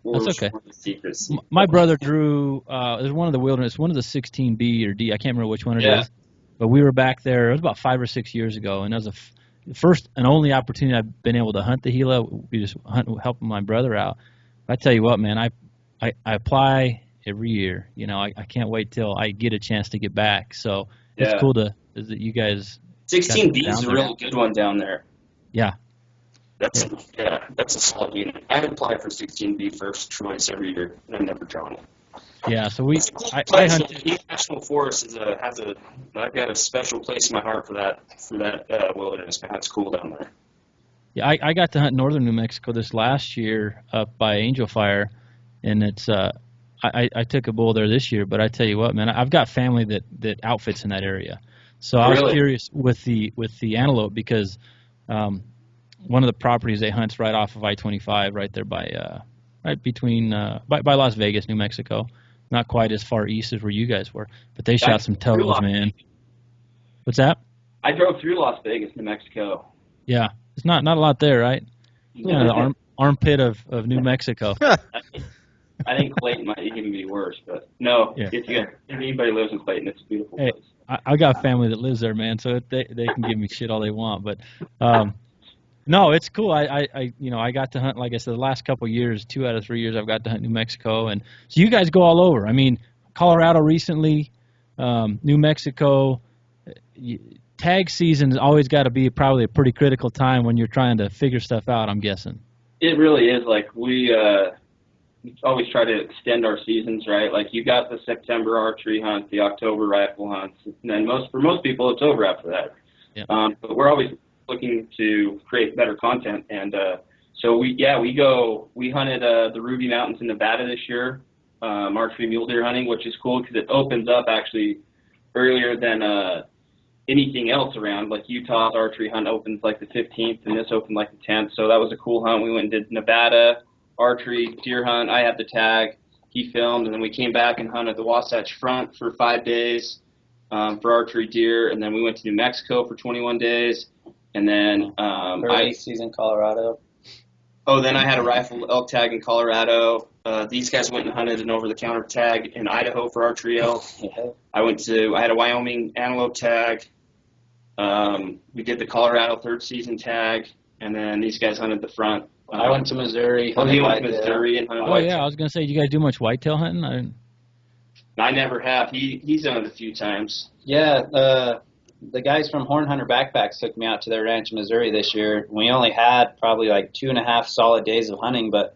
That's okay. Secrets. My brother drew. There's one of the wilderness, one of the 16B or D. I can't remember which one it is. But we were back there. It was about 5 or 6 years ago, and it was the first and only opportunity I've been able to hunt the Gila. We just helping my brother out. I tell you what, man, I apply every year. I can't wait till I get a chance to get back. So it's cool that you guys. 16B is a really good one down there. Yeah. That's a solid unit. I apply for 16B first choice every year, and I've never drawn it. Yeah, so I hunted. The National Forest I've got a special place in my heart for that wilderness. Man, that's cool down there. Yeah, I got to hunt northern New Mexico this last year up by Angel Fire, and it's I took a bull there this year. But I tell you what, man, I've got family that outfits in that area, so I was curious with the antelope because. One of the properties they hunt's right off of I-25, right there by by Las Vegas, New Mexico. Not quite as far east as where you guys were, but they shot some toes, man. What's that? I drove through Las Vegas, New Mexico. Yeah, it's not a lot there, right? Yeah, the armpit of New Mexico. I think Clayton might even be worse, but no. Yeah. If anybody lives in Clayton, it's a beautiful place. I got family that lives there, man, so they can give me shit all they want, but. No, it's cool. I got to hunt, like I said, the last couple of years, 2 out of 3 years, I've got to hunt New Mexico, and so you guys go all over. I mean, Colorado recently, New Mexico. Tag season's always got to be probably a pretty critical time when you're trying to figure stuff out, I'm guessing. It really is. Like we always try to extend our seasons, right? Like you got the September archery hunt, the October rifle hunts, and then for most people, it's over after that. Yeah. But we're always looking to create better content, and so we hunted the Ruby Mountains in Nevada this year, archery mule deer hunting, which is cool because it opens up actually earlier than anything else around. Like Utah's archery hunt opens like the 15th, and this opened like the 10th, so that was a cool hunt. We went and did Nevada archery deer hunt. I had the tag, he filmed, and then we came back and hunted the Wasatch Front for 5 days. for archery deer, and then we went to New Mexico for 21 days, and then Early season Colorado. then I had a rifle elk tag in Colorado. These guys went and hunted an over-the-counter tag in Idaho for archery elk. Yeah. I had a Wyoming antelope tag. We did the Colorado third season tag, and then these guys hunted the front. I went to Missouri. He went to Missouri and hunted whitetail. Yeah, I was gonna say, do you guys do much whitetail hunting? I never have. He's done it a few times. Yeah, the guys from Horn Hunter Backpacks took me out to their ranch in Missouri this year. We only had probably like 2.5 solid days of hunting, but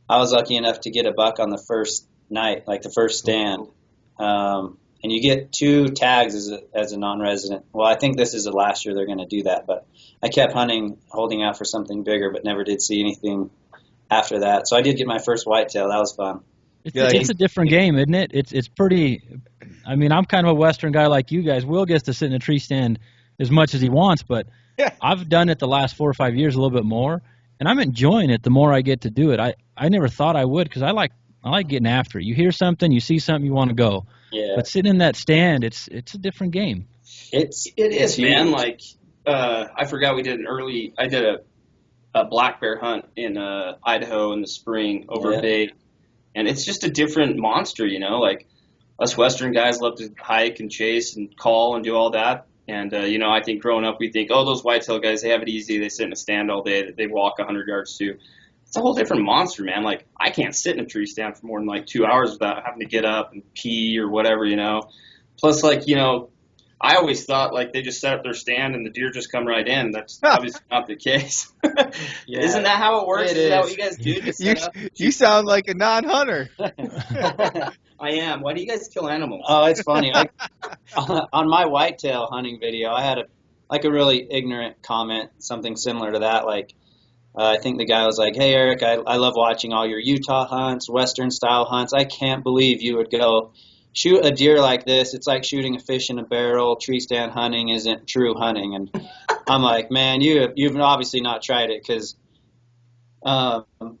I was lucky enough to get a buck on the first night, like the first stand. And you get 2 tags as a non-resident. Well, I think this is the last year they're going to do that, but I kept hunting, holding out for something bigger, but never did see anything after that. So I did get my first whitetail. That was fun. It's a different game, isn't it? It's pretty. I mean, I'm kind of a Western guy like you guys. Will gets to sit in a tree stand as much as he wants, but I've done it the last 4 or 5 years a little bit more, and I'm enjoying it the more I get to do it. I never thought I would, because I like getting after it. You hear something, you see something, you want to go. Yeah. But sitting in that stand, it's a different game. It is, man. Like I forgot I did a black bear hunt in Idaho in the spring over a bait. And it's just a different monster, you know. Like, us Western guys love to hike and chase and call and do all that. And, I think growing up we think, oh, those whitetail guys, they have it easy. They sit in a stand all day. They walk 100 yards too. It's a whole different monster, man. Like, I can't sit in a tree stand for more than, like, 2 hours without having to get up and pee or whatever, you know. Plus, like, I always thought, like, they just set up their stand and the deer just come right in. That's obviously not the case. Isn't that how it works? Is that what you guys do? Just set up? You sound like a non-hunter. I am. Why do you guys kill animals? Oh, it's funny. On my whitetail hunting video, I had a really ignorant comment, something similar to that. Like, I think the guy was like, "Hey, Eric, I love watching all your Utah hunts, Western-style hunts. I can't believe you would go shoot a deer like this. It's like shooting a fish in a barrel. Tree stand hunting isn't true hunting." And I'm like, man, you've obviously not tried it, because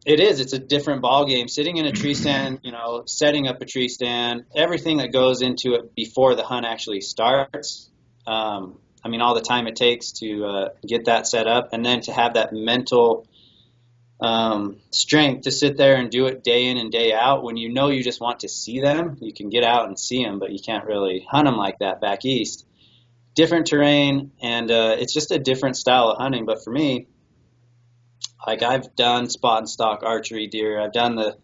it's a different ball game. Sitting in a tree stand, setting up a tree stand, everything that goes into it before the hunt actually starts. All the time it takes to get that set up, and then to have that mental strength to sit there and do it day in and day out. When you just want to see them, you can get out and see them, but you can't really hunt them like that back east. Different terrain, and it's just a different style of hunting. But for me, like, I've done spot and stalk archery deer, I've done the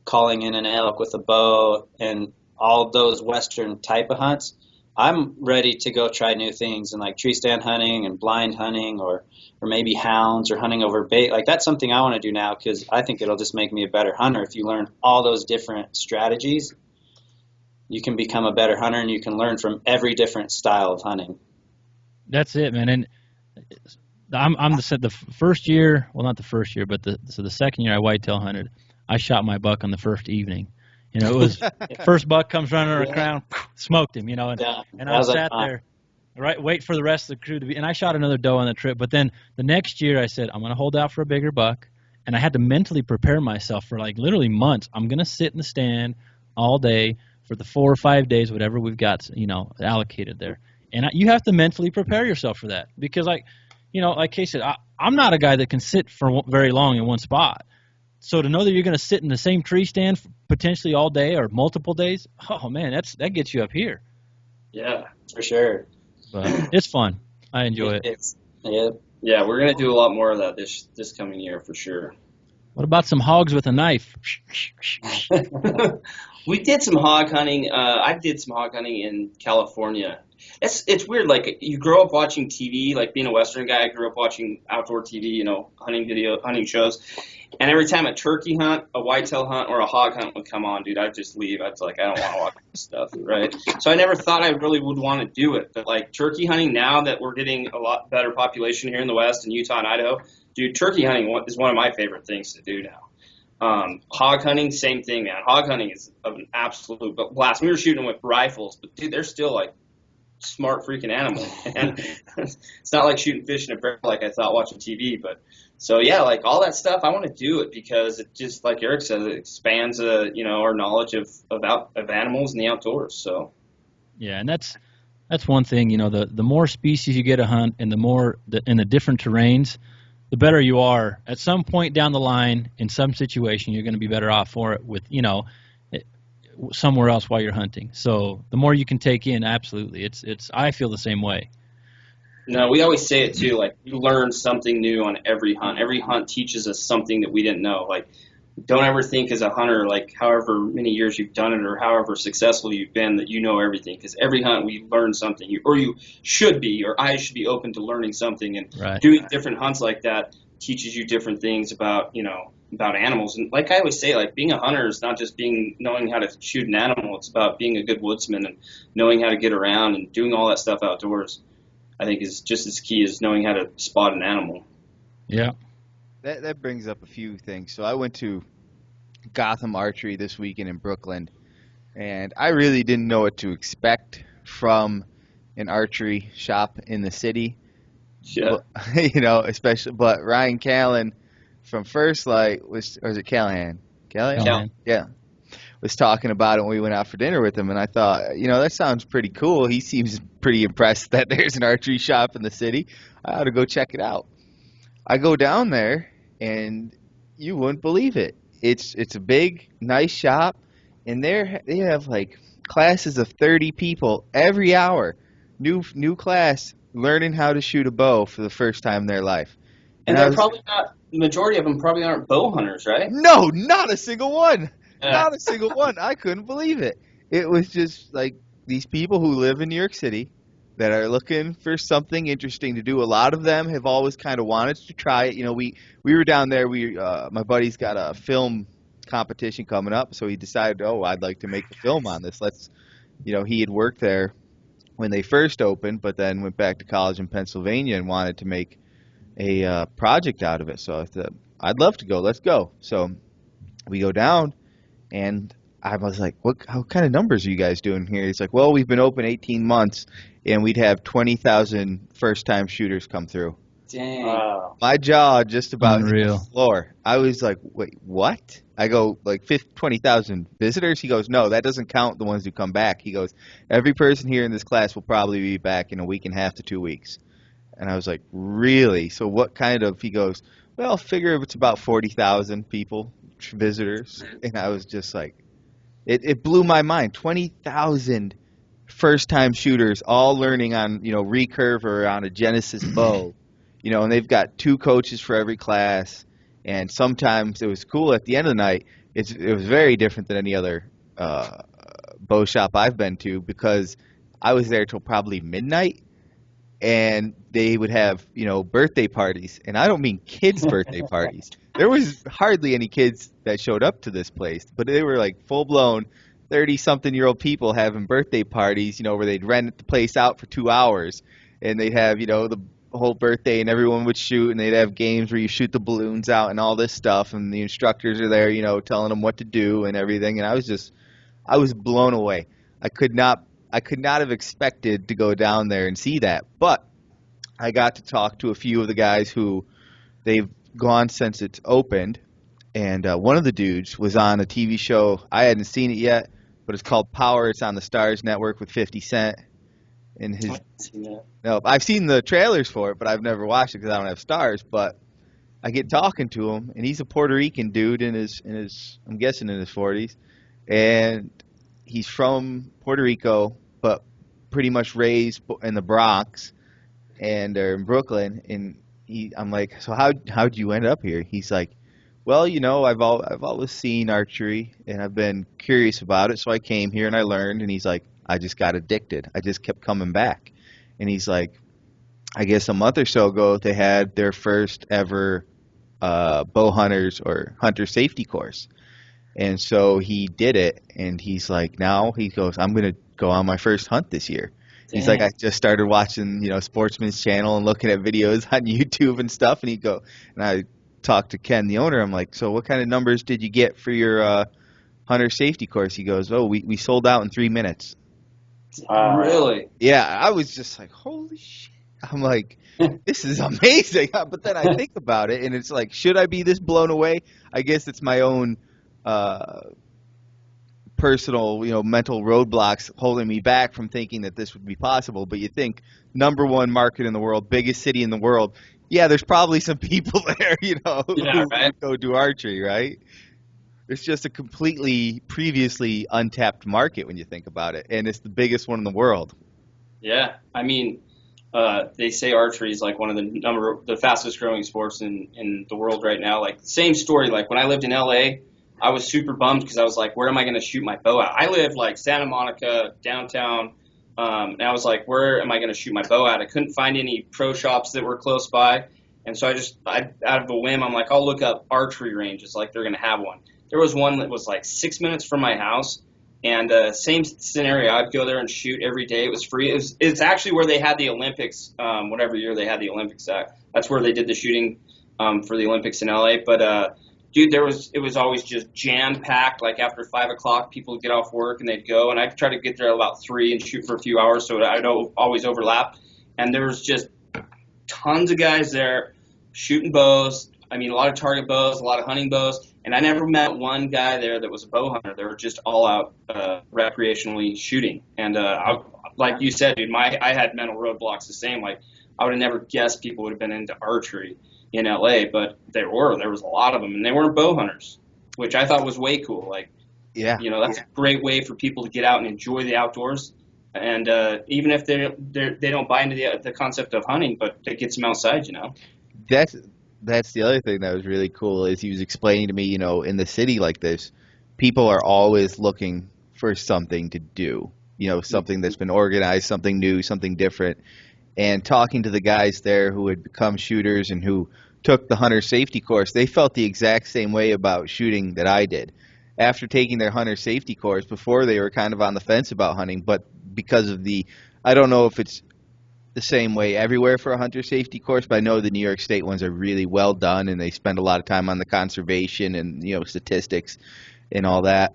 calling in an elk with a bow, and all those Western type of hunts. I'm ready to go try new things, and like tree stand hunting and blind hunting, or maybe hounds, or hunting over bait. Like, that's something I want to do now, because I think it'll just make me a better hunter. If you learn all those different strategies, you can become a better hunter, and you can learn from every different style of hunting. It, man. And I'm the first year, well, not the first year, but the second year I whitetail hunted, I shot my buck on the first evening. It was first buck comes running around the crown, smoked him, and I sat there, right, wait for the rest of the crew to be, and I shot another doe on the trip. But then the next year I said, I'm going to hold out for a bigger buck, and I had to mentally prepare myself for, like, literally months. I'm going to sit in the stand all day for the 4 or 5 days, whatever we've got, allocated there. And you have to mentally prepare yourself for that, because, like Kay said, I'm not a guy that can sit for very long in one spot. So to know that you're going to sit in the same tree stand potentially all day or multiple days, oh man, that gets you up here. Yeah, for sure. But it's fun. I enjoy it. Yeah, we're going to do a lot more of that this coming year for sure. What about some hogs with a knife? We did some hog hunting. I did some hog hunting in California. It's weird. Like, you grow up watching TV. Like, being a Western guy, I grew up watching outdoor TV. Hunting shows. And every time a turkey hunt, a whitetail hunt, or a hog hunt would come on, dude, I'd just leave. I'd like, I don't want to watch this stuff, right? So I never thought I really would want to do it. But, like, turkey hunting, now that we're getting a lot better population here in the West, in Utah and Idaho, dude, turkey hunting is one of my favorite things to do now. Hog hunting, same thing, man. Hog hunting is an absolute blast. We were shooting with rifles, but, dude, they're still, like, smart freaking animals. And it's not like shooting fish in a barrel like I thought watching TV, but so yeah, like all that stuff, I want to do it because it just, like Eric said, it expands our knowledge of animals and the outdoors. So yeah, and that's That's one thing. The more species you get to hunt, and in the different terrains, the better you are. At some point down the line, in some situation, you're going to be better off for it with somewhere else while you're hunting. So the more you can take in, absolutely. It's I feel the same way. No, we always say it too. Like, we learn something new on every hunt. Every hunt teaches us something that we didn't know. Like, don't ever think as a hunter, like, however many years you've done it or however successful you've been, that you know everything. Because every hunt we learn something, you should be, or I should be open to learning something. And Right. doing different hunts like that teaches you different things about animals. And like I always say, like, being a hunter is not just knowing how to shoot an animal. It's about being a good woodsman and knowing how to get around and doing all that stuff outdoors. I think is just as key as knowing how to spot an animal. Yeah. That brings up a few things. So I went to Gotham Archery this weekend in Brooklyn, and I really didn't know what to expect from an archery shop in the city. Yeah. But Ryan Callan from First Light or is it Callahan? Callahan. Yeah. Was talking about it when we went out for dinner with him, and I thought, that sounds pretty cool. He seems pretty impressed that there's an archery shop in the city. I ought to go check it out. I go down there, and you wouldn't believe it. It's a big, nice shop, and they have like classes of 30 people every hour, new class learning how to shoot a bow for the first time in their life. And they're probably not. The majority of them probably aren't bow hunters, right? No, not a single one. Yeah. Not a single one. I couldn't believe it. It was just like these people who live in New York City that are looking for something interesting to do. A lot of them have always kind of wanted to try it. We were down there. My buddy's got a film competition coming up, so he decided, I'd like to make a film on this. He had worked there when they first opened, but then went back to college in Pennsylvania and wanted to make a project out of it. So I thought, I'd love to go. Let's go. So we go down. And I was like, how kind of numbers are you guys doing here? He's like, well, we've been open 18 months, and we'd have 20,000 first-time shooters come through. Dang. Wow. My jaw just about hit Unreal. the floor. I was like, wait, what? I go, like, 20,000 visitors? He goes, no, that doesn't count the ones who come back. He goes, every person here in this class will probably be back in a week and a half to 2 weeks. And I was like, really? So what kind of, he goes, well, figure it's about 40,000 people. Visitors, and I was just like, it blew my mind. 20,000 first-time shooters all learning on recurve or on a Genesis bow, and they've got 2 coaches for every class. And sometimes it was cool at the end of the night. It was very different than any other bow shop I've been to, because I was there till probably midnight. And they would have, birthday parties. And I don't mean kids' birthday parties. There was hardly any kids that showed up to this place. But they were like full-blown 30-something-year-old people having birthday parties, where they'd rent the place out for 2 hours. And they'd have, the whole birthday, and everyone would shoot. And they'd have games where you shoot the balloons out and all this stuff. And the instructors are there, telling them what to do and everything. And I was blown away. I could not have expected to go down there and see that. But I got to talk to a few of the guys who they've gone since it's opened. And one of the dudes was on a TV show. I hadn't seen it yet, but it's called Power. It's on the Stars Network with 50 Cent. And I've seen the trailers for it, but I've never watched it because I don't have Stars. But I get talking to him, and he's a Puerto Rican dude in his I'm guessing in his 40s. And he's from Puerto Rico, but pretty much raised in the Bronx or in Brooklyn. And I'm like, so how'd you end up here? He's like, well, I've always seen archery, and I've been curious about it, so I came here and I learned. And he's like, I just got addicted. I just kept coming back. And he's like, I guess a month or so ago, they had their first ever bow hunters or hunter safety course. And so he did it, and he's like, now he goes, I'm going to go on my first hunt this year. Dang. He's like, I just started watching, Sportsman's Channel and looking at videos on YouTube and stuff. And I talked to Ken, the owner. I'm like, so what kind of numbers did you get for your hunter safety course? He goes, we sold out in 3 minutes. Really? Yeah, I was just like, holy shit. I'm like, this is amazing. But then I think about it, and it's like, should I be this blown away? I guess it's my own personal, mental roadblocks holding me back from thinking that this would be possible. But you think number one market in the world, biggest city in the world. Yeah, there's probably some people there, Yeah, who right. go do archery, right? It's just a completely previously untapped market when you think about it, and it's the biggest one in the world. Yeah, I mean, they say archery is like one of the fastest growing sports in the world right now. Like same story. Like when I lived in LA, I was super bummed because I was like, where am I going to shoot my bow at? I live like Santa Monica downtown, and I was like, where am I going to shoot my bow at? I couldn't find any pro shops that were close by, and so I out of a whim, I'm like, I'll look up archery ranges. Like they're going to have one. There was one that was like 6 minutes from my house. And same scenario, I'd go there and shoot every day. It was free. It's actually where they had the Olympics, whatever year they had the Olympics at. That's where they did the shooting for the Olympics in LA. But dude, it was always just jam packed. Like after 5 o'clock, people would get off work and they'd go, and I'd try to get there at about 3 and shoot for a few hours, so I don't always overlap. And there was just tons of guys there shooting bows. I mean, a lot of target bows, a lot of hunting bows. And I never met one guy there that was a bow hunter. They were just all out recreationally shooting. And like you said, dude, I had mental roadblocks the same. Like I would have never guessed people would have been into archery in LA, but there was a lot of them, and they weren't bow hunters, which I thought was way cool. Like, Yeah. That's a great way for people to get out and enjoy the outdoors. And even if they don't buy into the concept of hunting, but it gets them outside, That's the other thing that was really cool is he was explaining to me, in the city like this, people are always looking for something to do, something that's been organized, something new, something different. And talking to the guys there who had become shooters and who took the hunter safety course, they felt the exact same way about shooting that I did. After taking their hunter safety course, before they were kind of on the fence about hunting, but because of I don't know if it's the same way everywhere for a hunter safety course, but I know the New York State ones are really well done, and they spend a lot of time on the conservation and statistics and all that.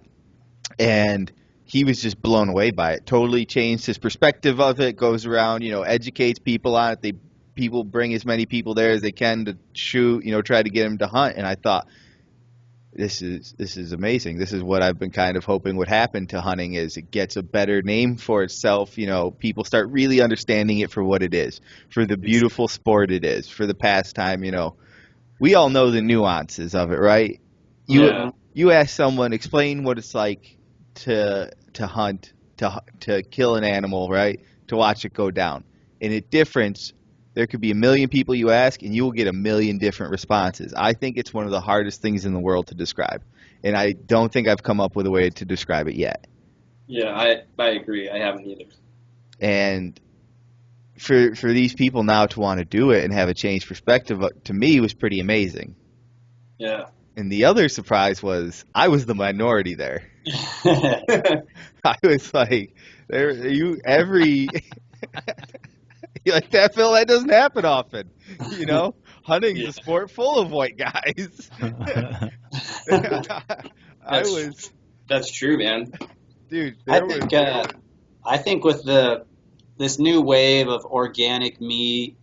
And he was just blown away by it. Totally changed his perspective of it. Goes around, educates people on it. People bring as many people there as they can to shoot. Try to get them to hunt. And I thought, this is amazing. This is what I've been kind of hoping would happen to hunting is it gets a better name for itself. People start really understanding it for what it is, for the beautiful sport it is, for the pastime. We all know the nuances of it, right? You ask someone, explain what it's like to hunt, to kill an animal, right? To watch it go down. And it difference. There could be a million people you ask, and you will get a million different responses. I think it's one of the hardest things in the world to describe, and I don't think I've come up with a way to describe it yet. Yeah, I agree. I haven't either. And for these people now to want to do it and have a changed perspective, to me, was pretty amazing. Yeah. And the other surprise was I was the minority there. I was like, you like that, Phil? That doesn't happen often. Hunting's a sport full of white guys. That's true, man. Dude, I think with this new wave of organic meat,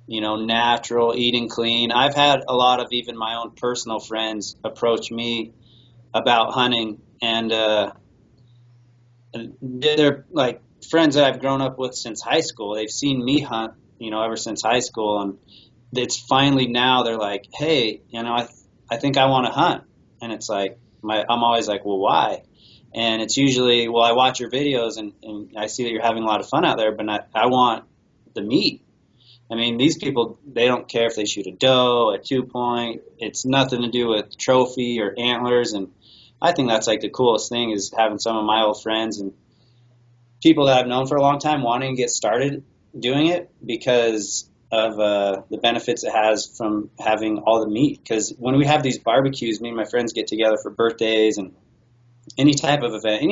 natural, eating clean, I've had a lot of even my own personal friends approach me about hunting, and they're like friends that I've grown up with since high school. They've seen me hunt, ever since high school, and it's finally now they're like, hey, I think I want to hunt, and it's like I'm always like, well, why? And it's usually, well, I watch your videos and I see that you're having a lot of fun out there, but I want the meat. I mean, these people, they don't care if they shoot a doe, a 2-point. It's nothing to do with trophy or antlers, and I think that's like the coolest thing is having some of my old friends and people that I've known for a long time wanting to get started doing it because of the benefits it has from having all the meat. Because when we have these barbecues, me and my friends get together for birthdays and any type of event,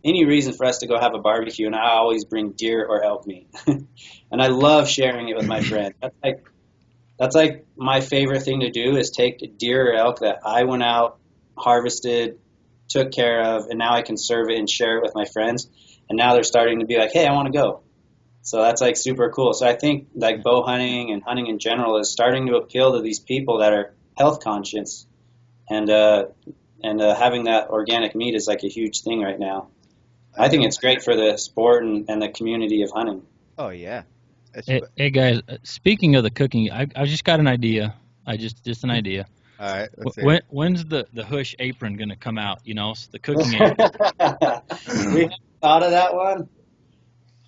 any reason for us to go have a barbecue, and I always bring deer or elk meat. And I love sharing it with my friends. That's like my favorite thing to do is take deer or elk that I went out, harvested, took care of, and now I can serve it and share it with my friends. And now they're starting to be like, hey, I want to go. So that's like super cool. So I think like bow hunting and hunting in general is starting to appeal to these people that are health conscious. And and having that organic meat is like a huge thing right now. I think it's great for the sport and the community of hunting. Oh yeah. Hey guys, speaking of the cooking, I just got an idea. Just an idea. All right. Let's hear it. When's the Hush apron gonna come out? You know, the cooking apron. We haven't thought of that one.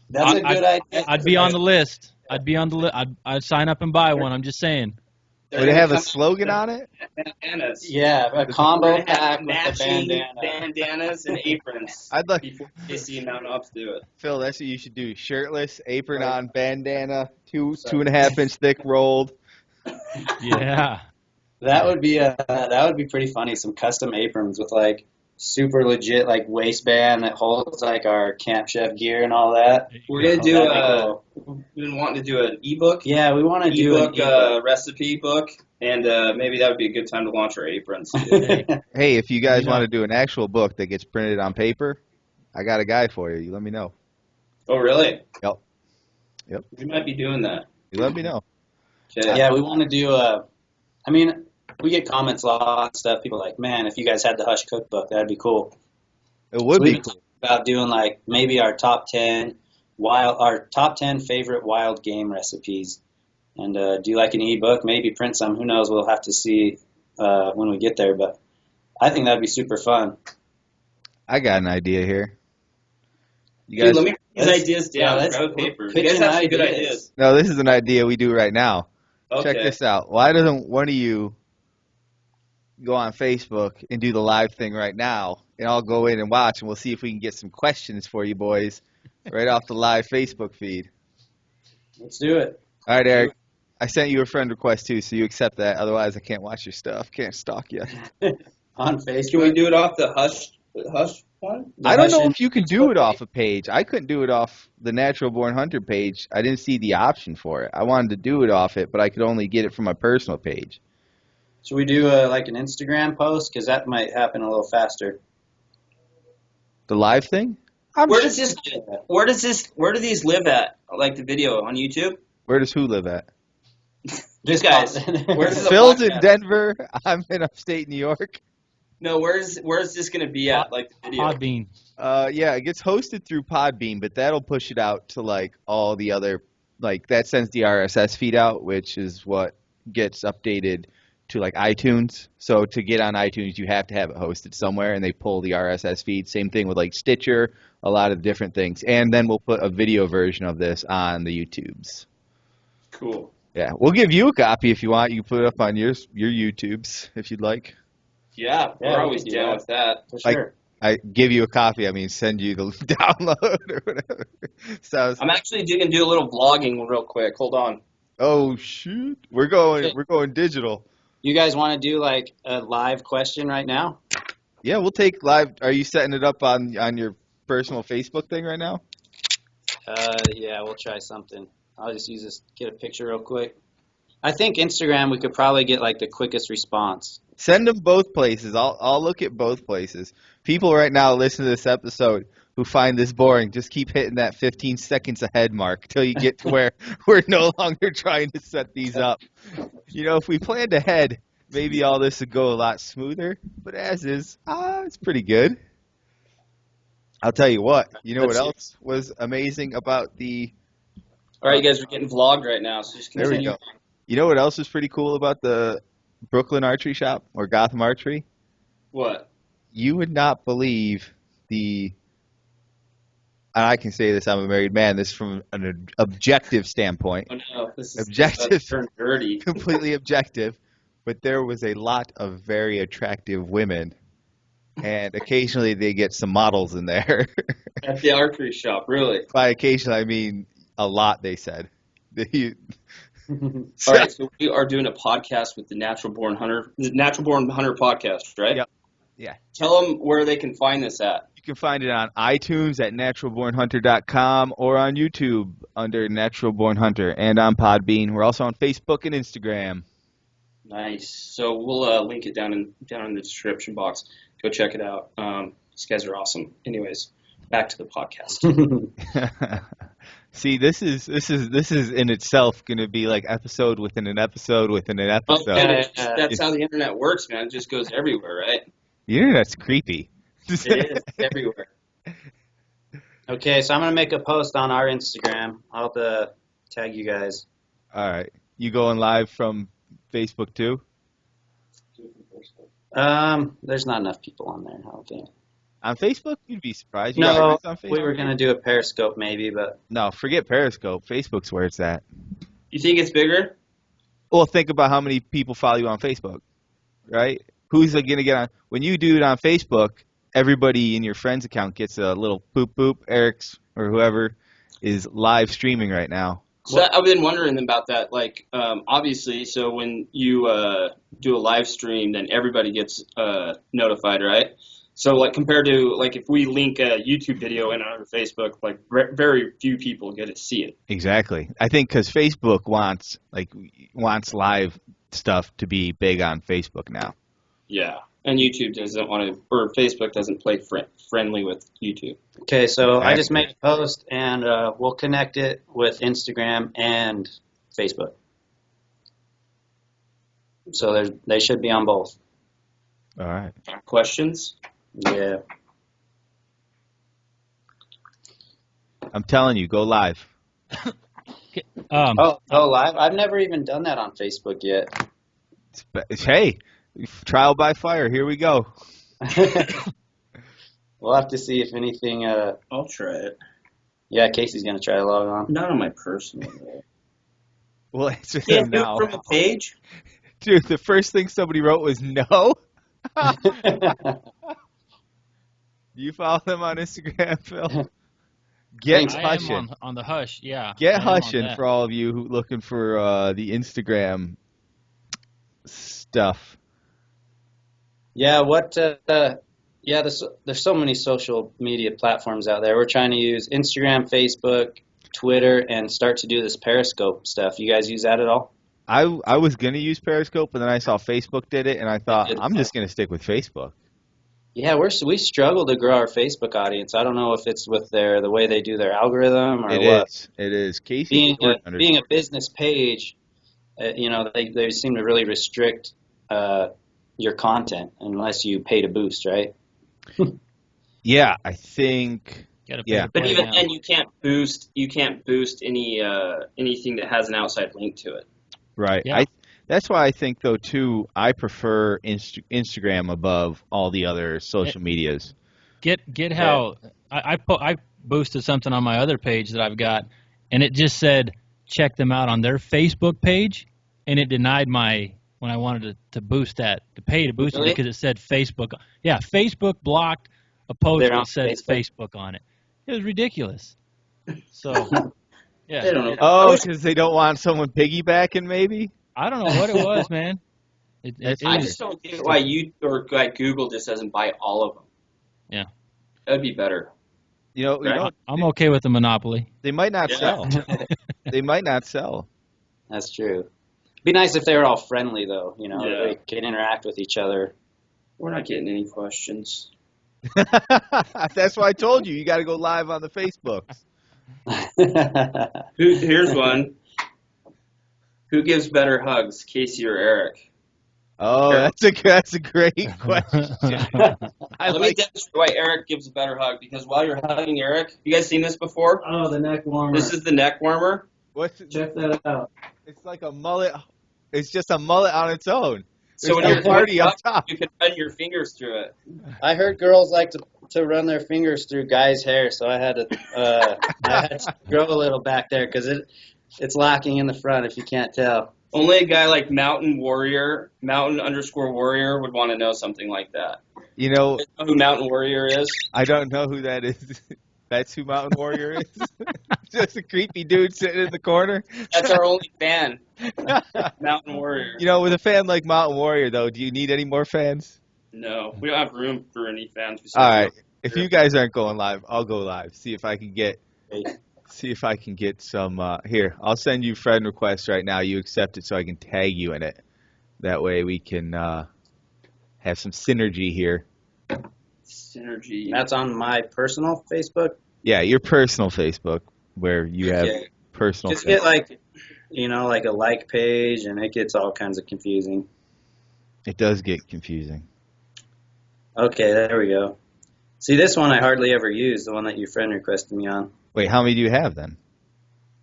That's a good idea. I'd be on the list. I'd sign up and buy one. I'm just saying. Would it have a slogan on it? Bandanas. Yeah, a combo We're gonna pack have with the matching bandana. bandanas and aprons. I'd like before they see Mountain Ops do it. Phil. That's what you should do. Shirtless, apron on, bandana, 2.5 inch thick rolled. Yeah. That would be pretty funny. Some custom aprons with like super legit like waistband that holds like our Camp Chef gear and all that. We're gonna do we've been wanting to do an ebook. Yeah, we want to do an ebook. Recipe book, and maybe that would be a good time to launch our aprons. Hey, if you guys want to do an actual book that gets printed on paper, I got a guy for you. You let me know. Oh, really? Yep. We might be doing that. You let me know. Okay. Yeah, we want to do we get comments a lot and stuff. People are like, man, if you guys had the Hush cookbook, that'd be cool. It would So be we've been cool. talking about doing like maybe our top 10 favorite wild game recipes, and do like an ebook, maybe print some. Who knows? We'll have to see when we get there. But I think that'd be super fun. I got an idea here. You Dude, guys? let me write these ideas down. let's- Grab a paper. we're You guys have some good pitching ideas. No, this is an idea we do right now. Okay. Check this out. Why doesn't one of you go on Facebook and do the live thing right now, and I'll go in and watch, and we'll see if we can get some questions for you boys right off the live Facebook feed. Let's do it. All right, Eric. I sent you a friend request too, so you accept that. Otherwise, I can't watch your stuff. Can't stalk you. On Facebook. Can we do it off the Hush one? I don't know Hushin if you can do it off a page. I couldn't do it off the Natural Born Hunter page. I didn't see the option for it. I wanted to do it off it, but I could only get it from my personal page. Should we do like an Instagram post? Because that might happen a little faster. The live thing? Where do these live at? Like the video on YouTube? Where does who live at? These guys. Where's the Phil's in podcast? Denver. I'm in upstate New York. No, where's this gonna be at? Like the video? Podbean. Yeah, it gets hosted through Podbean, but that'll push it out to like all the other, like that sends the RSS feed out, which is what gets updated to like iTunes. So to get on iTunes, you have to have it hosted somewhere, and they pull the RSS feed. Same thing with like Stitcher, a lot of different things. And then we'll put a video version of this on the YouTubes. Cool. Yeah, we'll give you a copy if you want. You can put it up on your YouTubes if you'd like. Yeah, Yeah, we're we always can do down that. with that. For Like- sure. I give you a copy. I mean, send you the download or whatever. So, I'm actually gonna do a little vlogging real quick. Hold on. oh shoot, we're going digital. You guys want to do like a live question right now? Yeah, we'll take live. Are you setting it up on your personal Facebook thing right now? Yeah, we'll try something. I'll just use this, get a picture real quick. I think Instagram we could probably get like the quickest response. Send them both places. I'll look at both places. People right now listening to this episode who find this boring, just keep hitting that 15 seconds ahead mark till you get to where we're no longer trying to set these up. You know, if we planned ahead, maybe all this would go a lot smoother. But as is, it's pretty good. I'll tell you what. You know what else was amazing about the... All right, you guys are getting vlogged right now, so just There continue. we go. You know what else is pretty cool about the Brooklyn Archery Shop or Gotham Archery? What? You would not believe and I can say this, I'm a married man, this from an objective standpoint, Oh no, this is Objective. turned dirty. completely objective, but there was a lot of very attractive women, and occasionally they get some models in there. At the archery shop, really. By occasionally, I mean a lot, they said. All right, so we are doing a podcast with the Natural Born Hunter podcast, right? Yep. Yeah. Tell them where they can find this at. You can find it on iTunes at naturalbornhunter.com or on YouTube under Natural Born Hunter and on Podbean. We're also on Facebook and Instagram. Nice. So we'll link it down in the description box. Go check it out. These guys are awesome. Anyways, back to the podcast. See, this is in itself going to be like episode within an episode within an episode. That's how the internet works, man. It just goes everywhere, right? The internet's creepy. It is everywhere. Okay, so I'm gonna make a post on our Instagram. I'll have to tag you guys. All right. You going live from Facebook too? There's not enough people on there, I don't think. On Facebook? You'd be surprised. You got No, friends on we Facebook? were gonna do a Periscope maybe, but No, forget Periscope. Facebook's where it's at. You think it's bigger? Well, think about how many people follow you on Facebook, right? Who's going to get on? When you do it on Facebook, everybody in your friends account gets a little boop boop. Eric's or whoever is live streaming right now. So I've been wondering about that. Like, obviously, so when you do a live stream, then everybody gets notified, right? So, like, compared to, like, if we link a YouTube video in on our Facebook, like, very few people get to see it. Exactly. I think because Facebook wants live stuff to be big on Facebook now. Yeah. And YouTube doesn't want to, or Facebook doesn't play friendly with YouTube. okay, so I just Exactly. made a post and we'll connect it with Instagram and Facebook. So they should be on both. All right. Questions? Yeah. I'm telling you, go live. Oh, live? I've never even done that on Facebook yet. Hey, trial by fire. Here we go. We'll have to see if anything. I'll try it. Yeah, Casey's gonna try to log on. Not on my personal. We'll answer Can't them do now. it from a page? Dude, the first thing somebody wrote was no. Do you follow them on Instagram, Phil? Get I am Hushin. on the Hush, yeah. Get I am on Hushin that. for all of you who looking for the Instagram stuff. Yeah, there's so many social media platforms out there. We're trying to use Instagram, Facebook, Twitter, and start to do this Periscope stuff. You guys use that at all? I was gonna use Periscope, but then I saw Facebook did it, and I thought I'm just gonna stick with Facebook. Yeah, we struggle to grow our Facebook audience. I don't know if it's with the way they do their algorithm or what. It is. Casey Being a business page, they seem to really restrict your content unless you pay to boost, right? Yeah, I think. Gotta Yeah. But play even down. then, you can't boost any anything that has an outside link to it. Right. Yeah. That's why I think, though, too, I prefer Instagram above all the other social medias. Get how I boosted something on my other page that I've got, and it just said check them out on their Facebook page, and it denied when I wanted to boost that, to pay to boost Really? it because it said Facebook. Yeah, Facebook blocked a post They're on that said Facebook? Facebook on it. It was ridiculous. So, yeah. They don't know. Oh, because they don't want someone piggybacking, maybe? I don't know what it was, man. It I was- just don't get why like Google just doesn't buy all of them. Yeah. That'd be better. Right. I'm okay with the monopoly. They might not Yeah. sell. They might not sell. That's true. Be nice if they were all friendly, though. Yeah. They can interact with each other. We're not getting any questions. That's why I told you. You got to go live on the Facebooks. Here's one. Who gives better hugs, Casey or Eric? Oh, that's a great question. I Let me like. demonstrate why Eric gives a better hug. Because while you're hugging Eric, you guys seen this before? Oh, the neck warmer. This is the neck warmer. What's it? Check that out. It's like a mullet. It's just a mullet on its own. So when There's you're no party doing up top. you can run your fingers through it. I heard girls like to run their fingers through guys' hair, so I had to grow a little back there because it's lacking in the front if you can't tell. Only a guy like Mountain Warrior would want to know something like that. You know, You know who Mountain Warrior is? I don't know who that is. That's who Mountain Warrior is? Just a creepy dude sitting in the corner? That's our only fan, Mountain Warrior. You know, with a fan like Mountain Warrior, though, do you need any more fans? No, we don't have room for any fans. All right. If you guys aren't going live, I'll go live. See if I can get some. Here, I'll send you friend requests right now. You accept it so I can tag you in it. That way we can have some synergy here. Synergy. That's on my personal Facebook. Yeah, your personal Facebook where you have Okay. personal. Just get like a like page, and it gets all kinds of confusing. It does get confusing. Okay, there we go. See, this one I hardly ever use, the one that your friend requested me on. Wait, how many do you have then?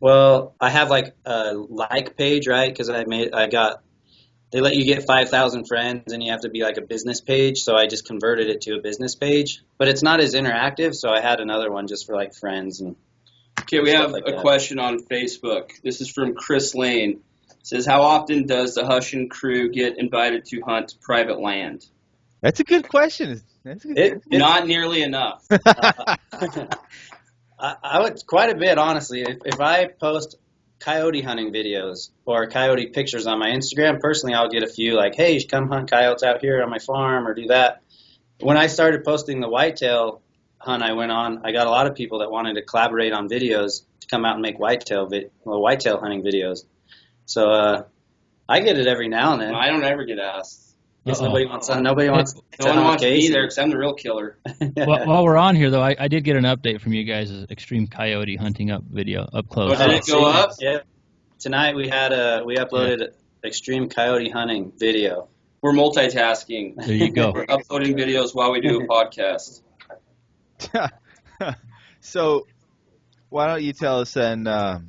Well, I have like a like page, right? Because they let you get 5,000 friends and you have to be like a business page. So I just converted it to a business page, but it's not as interactive. So I had another one just for like friends and Okay, we stuff have like a that. question on Facebook. This is from Chris Lane. It says, how often does the Hushin crew get invited to hunt private land? That's a good question. That's a good It's Not nearly enough. I would quite a bit, honestly. If I post coyote hunting videos or coyote pictures on my Instagram, personally, I'll get a few like, hey, you should come hunt coyotes out here on my farm or do that. When I started posting the whitetail hunt I went on, I got a lot of people that wanted to collaborate on videos to come out and make whitetail hunting videos. So I get it every now and then. I don't ever get asked. Guess Uh-oh. nobody wants to No one hunt wants me Casey. there because I'm the real killer. While we're on here, though, I did get an update from you guys' extreme coyote hunting up video up close. Oh, did it go up? Yeah. Tonight we uploaded extreme coyote hunting video. We're multitasking. There you go. We're uploading videos while we do a podcast. So, why don't you tell us then a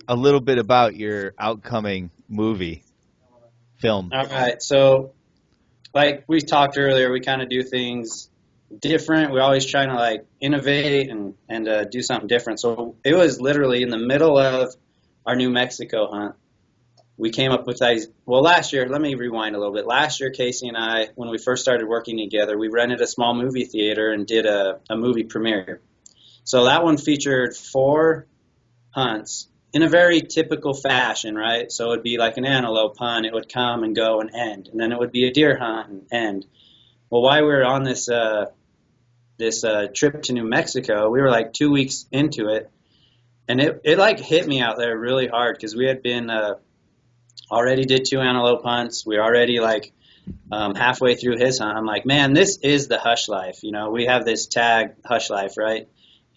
little bit about your outcoming movie film? All right. So, like we talked earlier, we kind of do things different. We're always trying to like innovate and do something different. So it was literally in the middle of our New Mexico hunt. We came up with these. Well, last year, let me rewind a little bit. Last year, Casey and I, when we first started working together, we rented a small movie theater and did a movie premiere. So that one featured 4 hunts in a very typical fashion, right? So it would be like an antelope hunt. It would come and go and end. And then it would be a deer hunt and end. Well, while we were on this trip to New Mexico, we were like 2 weeks into it. And it like hit me out there really hard because we had been already did 2 antelope hunts. We were already like halfway through his hunt. I'm like, man, this is the hush life. You know, we have this tag, hush life, right?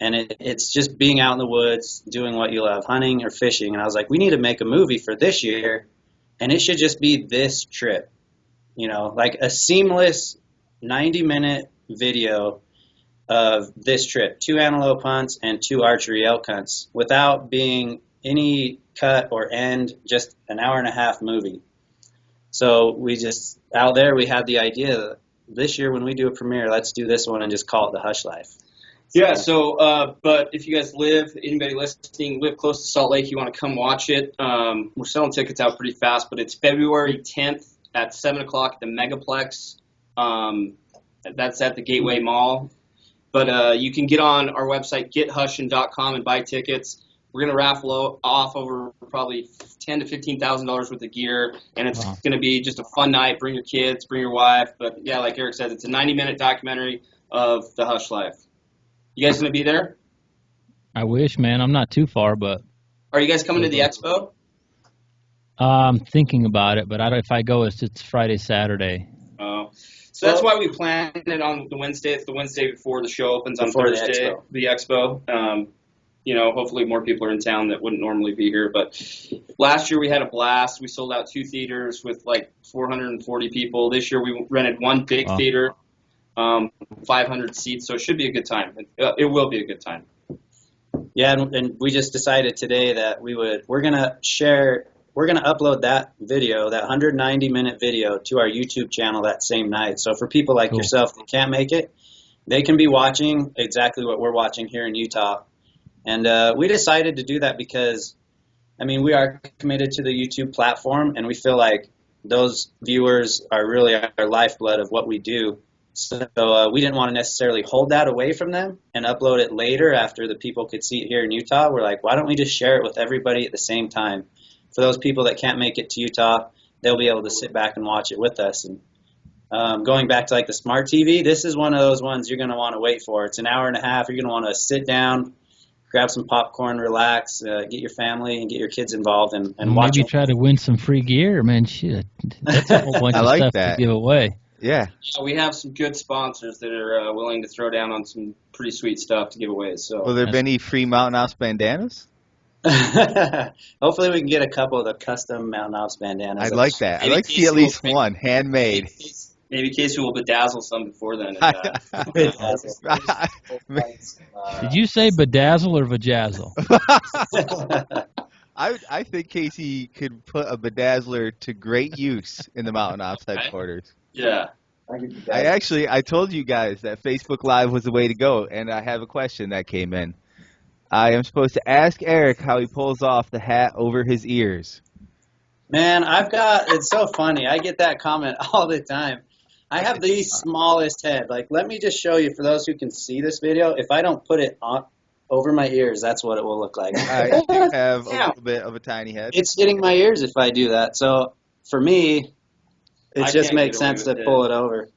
And it's just being out in the woods, doing what you love, hunting or fishing. And I was like, we need to make a movie for this year, and it should just be this trip. You know, like a seamless 90-minute video of this trip, 2 antelope hunts and 2 archery elk hunts, without being any cut or end, just an hour and a half movie. So we just, out there, we had the idea, this year when we do a premiere, let's do this one and just call it the Hush Life. Yeah, so, but if you guys anybody listening, live close to Salt Lake, you want to come watch it, we're selling tickets out pretty fast, but it's February 10th at 7 o'clock at the Megaplex. That's at the Gateway Mall. But you can get on our website, gethushin.com, and buy tickets. We're going to raffle off over probably $10,000 to $15,000 worth of gear, and it's going to be just a fun night. Bring your kids, bring your wife. But, yeah, like Eric said, it's a 90-minute documentary of the Hush Life. You guys going to be there? I wish, man. I'm not too far, but Are you guys coming to the expo? I'm thinking about it. But if I go, it's Friday, Saturday. Oh. So that's why we planned it on the Wednesday. It's the Wednesday before the show opens on Before the Thursday. The expo. You know, hopefully more people are in town that wouldn't normally be here. But last year we had a blast. We sold out 2 theaters with like 440 people. This year we rented 1 big theater, 500 seats. So it should be a good time. It will be a good time. Yeah, and we just decided today that we're gonna upload that video, that 190-minute video, to our YouTube channel that same night. So for people like yourself that can't make it, they can be watching exactly what we're watching here in Utah. And we decided to do that because, I mean, we are committed to the YouTube platform, and we feel like those viewers are really our lifeblood of what we do. So we didn't want to necessarily hold that away from them and upload it later after the people could see it here in Utah. We're like, why don't we just share it with everybody at the same time? For those people that can't make it to Utah, they'll be able to sit back and watch it with us. And going back to like the smart TV, this is one of those ones you're going to want to wait for. It's an hour and a half. You're going to want to sit down, grab some popcorn, relax, get your family and get your kids involved and watch. Maybe try to win some free gear, man. Shit, that's a whole bunch of stuff to give away. Yeah. We have some good sponsors that are willing to throw down on some pretty sweet stuff to give away. So, will there be any free Mountain Ops bandanas? Hopefully we can get a couple of the custom Mountain Ops bandanas. I'd like that. I'd like to see at least one handmade. Maybe Casey will bedazzle some before then. Did you say bedazzle or vajazzle? I think Casey could put a bedazzler to great use in the Mountain Ops headquarters. Yeah. I told you guys that Facebook Live was the way to go, and I have a question that came in. I am supposed to ask Eric how he pulls off the hat over his ears. Man, it's so funny. I get that comment all the time. I have the smallest head. Like, let me just show you, for those who can see this video, if I don't put it on over my ears, that's what it will look like. I do have a little bit of a tiny head. It's hitting my ears if I do that. So, for me, it just makes sense to pull it over.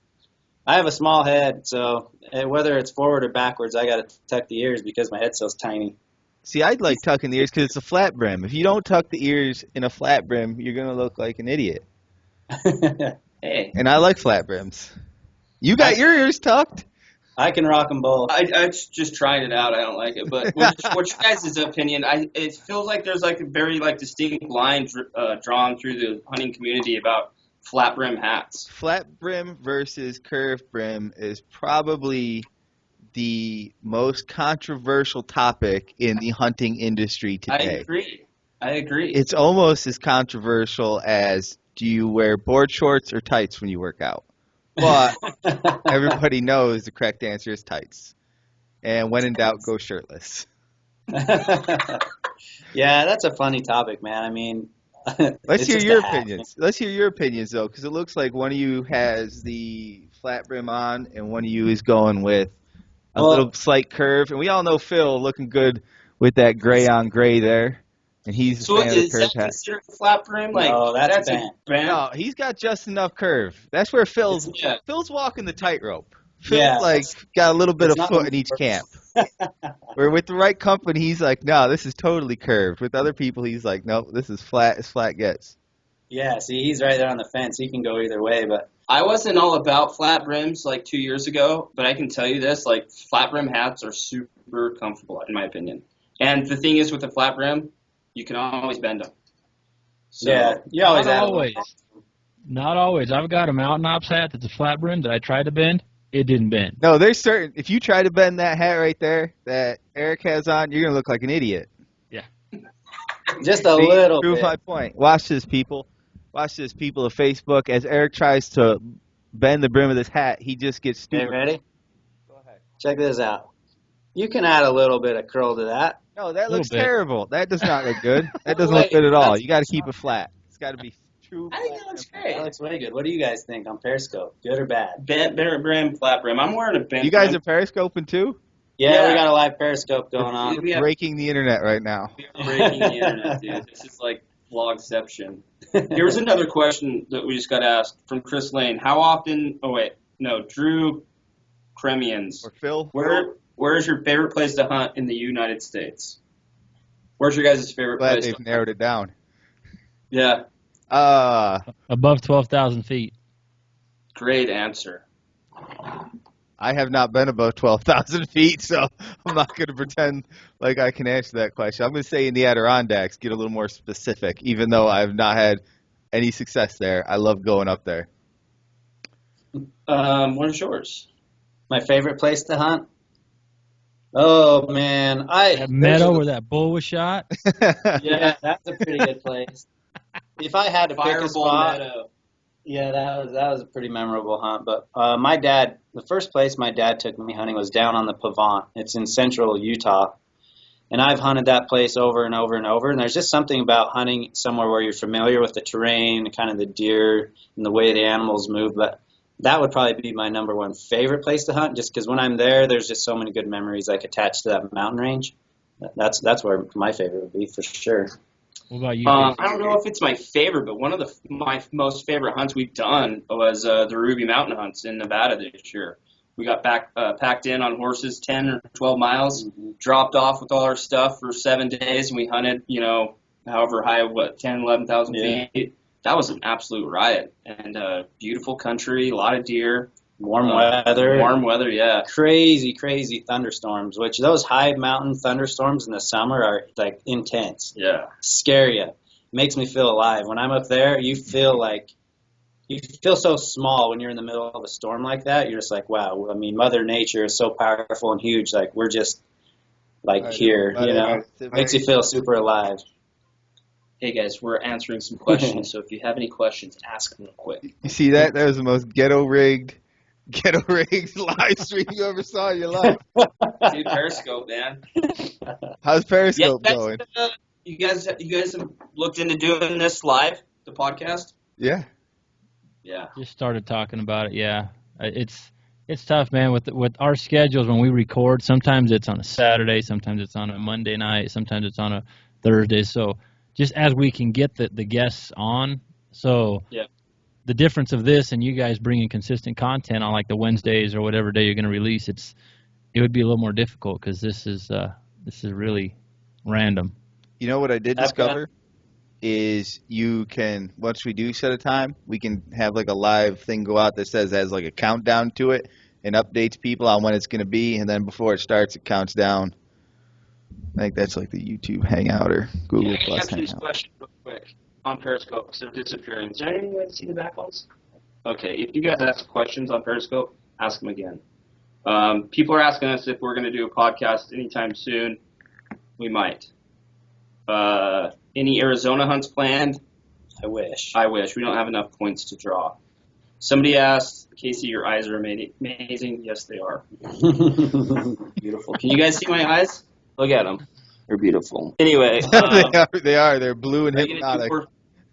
I have a small head, so whether it's forward or backwards, I got to tuck the ears because my head's so tiny. See, I'd like tucking the ears because it's a flat brim. If you don't tuck the ears in a flat brim, you're going to look like an idiot. Hey. And I like flat brims. You got your ears tucked? I can rock them both. I just trying it out. I don't like it. But what's your guys' opinion? It feels like there's like a very distinct line drawn through the hunting community about flat brim hats. Flat brim versus curved brim is probably the most controversial topic in the hunting industry today. I agree. It's almost as controversial as, do you wear board shorts or tights when you work out? But everybody knows the correct answer is tights. And when in doubt, go shirtless. Yeah, that's a funny topic, man. I mean, let's hear your opinions. Let's hear your opinions, though, because it looks like one of you has the flat brim on and one of you is going with a little slight curve. And we all know Phil looking good with that gray on gray there. And he's a fan of the curved hat. Considered a flat brim? No, that's a band. No, he's got just enough curve. That's where Phil's walking the tightrope. Phil's got a little bit of foot in each camp. Where with the right company, he's like, no, this is totally curved. With other people, he's like, nope, this is flat as flat gets. Yeah, see, he's right there on the fence. He can go either way, but I wasn't all about flat brims 2 years ago, but I can tell you this, flat brim hats are super comfortable, in my opinion. And the thing is with the flat brim, you can always bend them. So, yeah, you always not have always. Not always. I've got a Mountain Ops hat that's a flat brim that I tried to bend. It didn't bend. No, there's certain. If you try to bend that hat right there that Eric has on, you're gonna look like an idiot. Yeah. Just a little Prove bit. my point. Watch this, people. Watch this, people of Facebook. As Eric tries to bend the brim of this hat, he just gets stupid. Hey, ready? Go ahead. Check this out. You can add a little bit of curl to that. No, that looks bit. terrible. That does not look good. That doesn't look good at all. You got to keep it flat. It's got to be true. I think that looks great. That looks way good. What do you guys think on Periscope? Good or bad? Bent brim, flat brim. I'm wearing a bent You guys brim. are periscoping too? Yeah, we got a live Periscope going on. We have- Breaking the internet right now. We're breaking the internet, dude. This is like vlogception. Here's another question that we just got asked from Chris Lane. How often? Oh wait, no, Drew Kremians. Or Phil? Where is your favorite place to hunt in the United States? Where's your guys' favorite Glad place? they've narrowed it down. Yeah, Above 12,000 feet. great answer. I have not been above 12,000 feet, so I'm not going to pretend like I can answer that question. I'm going to say in the Adirondacks, get a little more specific, even though I have not had any success there. I love going up there. Where's yours? My favorite place to hunt? Oh, man. That meadow where that bull was shot. Yeah, that's a pretty good place. If I had to pick a Fireball spot, Meadow. yeah, that was a pretty memorable hunt. But my dad, the first place my dad took me hunting was down on the Pavant. It's in central Utah. And I've hunted that place over and over and over. And there's just something about hunting somewhere where you're familiar with the terrain, kind of the deer, and the way the animals move. But that would probably be my number one favorite place to hunt, just because when I'm there, there's just so many good memories attached to that mountain range. That's where my favorite would be for sure. What about you? I don't know if it's my favorite, but one of my most favorite hunts we've done was the Ruby Mountain hunts in Nevada this year. We got packed in on horses 10 or 12 miles, dropped off with all our stuff for 7 days, and we hunted, however high, 10, 11,000 feet. That was an absolute riot. And beautiful country, a lot of deer. Warm weather. Warm weather, yeah. Crazy, crazy thunderstorms, which those high mountain thunderstorms in the summer are intense. Yeah. Scare you. Makes me feel alive. When I'm up there, you feel like you feel so small when you're in the middle of a storm like that. You're just like, wow. I mean, Mother Nature is so powerful and huge. Like we're just like here, you know. Makes you feel super alive. Hey guys, we're answering some questions, so if you have any questions, ask them quick. You see that? That was the most ghetto rigged live stream you ever saw in your life. Dude, Periscope, man. How's Periscope Yeah, going? You guys have looked into doing this live, the podcast? Yeah. Yeah. Just started talking about it. Yeah, it's tough, man. With our schedules when we record, sometimes it's on a Saturday, sometimes it's on a Monday night, sometimes it's on a Thursday. So just as we can get the guests on, so yeah. The difference of this and you guys bringing consistent content on like the Wednesdays or whatever day you're going to release, it would be a little more difficult because this is really random. You know what I did discover is you can, once we do set a time, we can have like a live thing go out that has like a countdown to it and updates people on when it's going to be, and then before it starts, it counts down. I think that's like the YouTube Hangout or Google Plus answer these Hangout. questions real quick on Periscope because they're disappearing. Is there any way to see the back ones? Okay, if you guys ask questions on Periscope, ask them again. People are asking us if we're going to do a podcast anytime soon. We might. Any Arizona hunts planned? I wish. We don't have enough points to draw. Somebody asked, Casey, your eyes are amazing. Yes, they are. Beautiful. Can you guys see my eyes? Look at them. They're beautiful. Anyway. They are. They're blue and hypnotic. Are you going to do more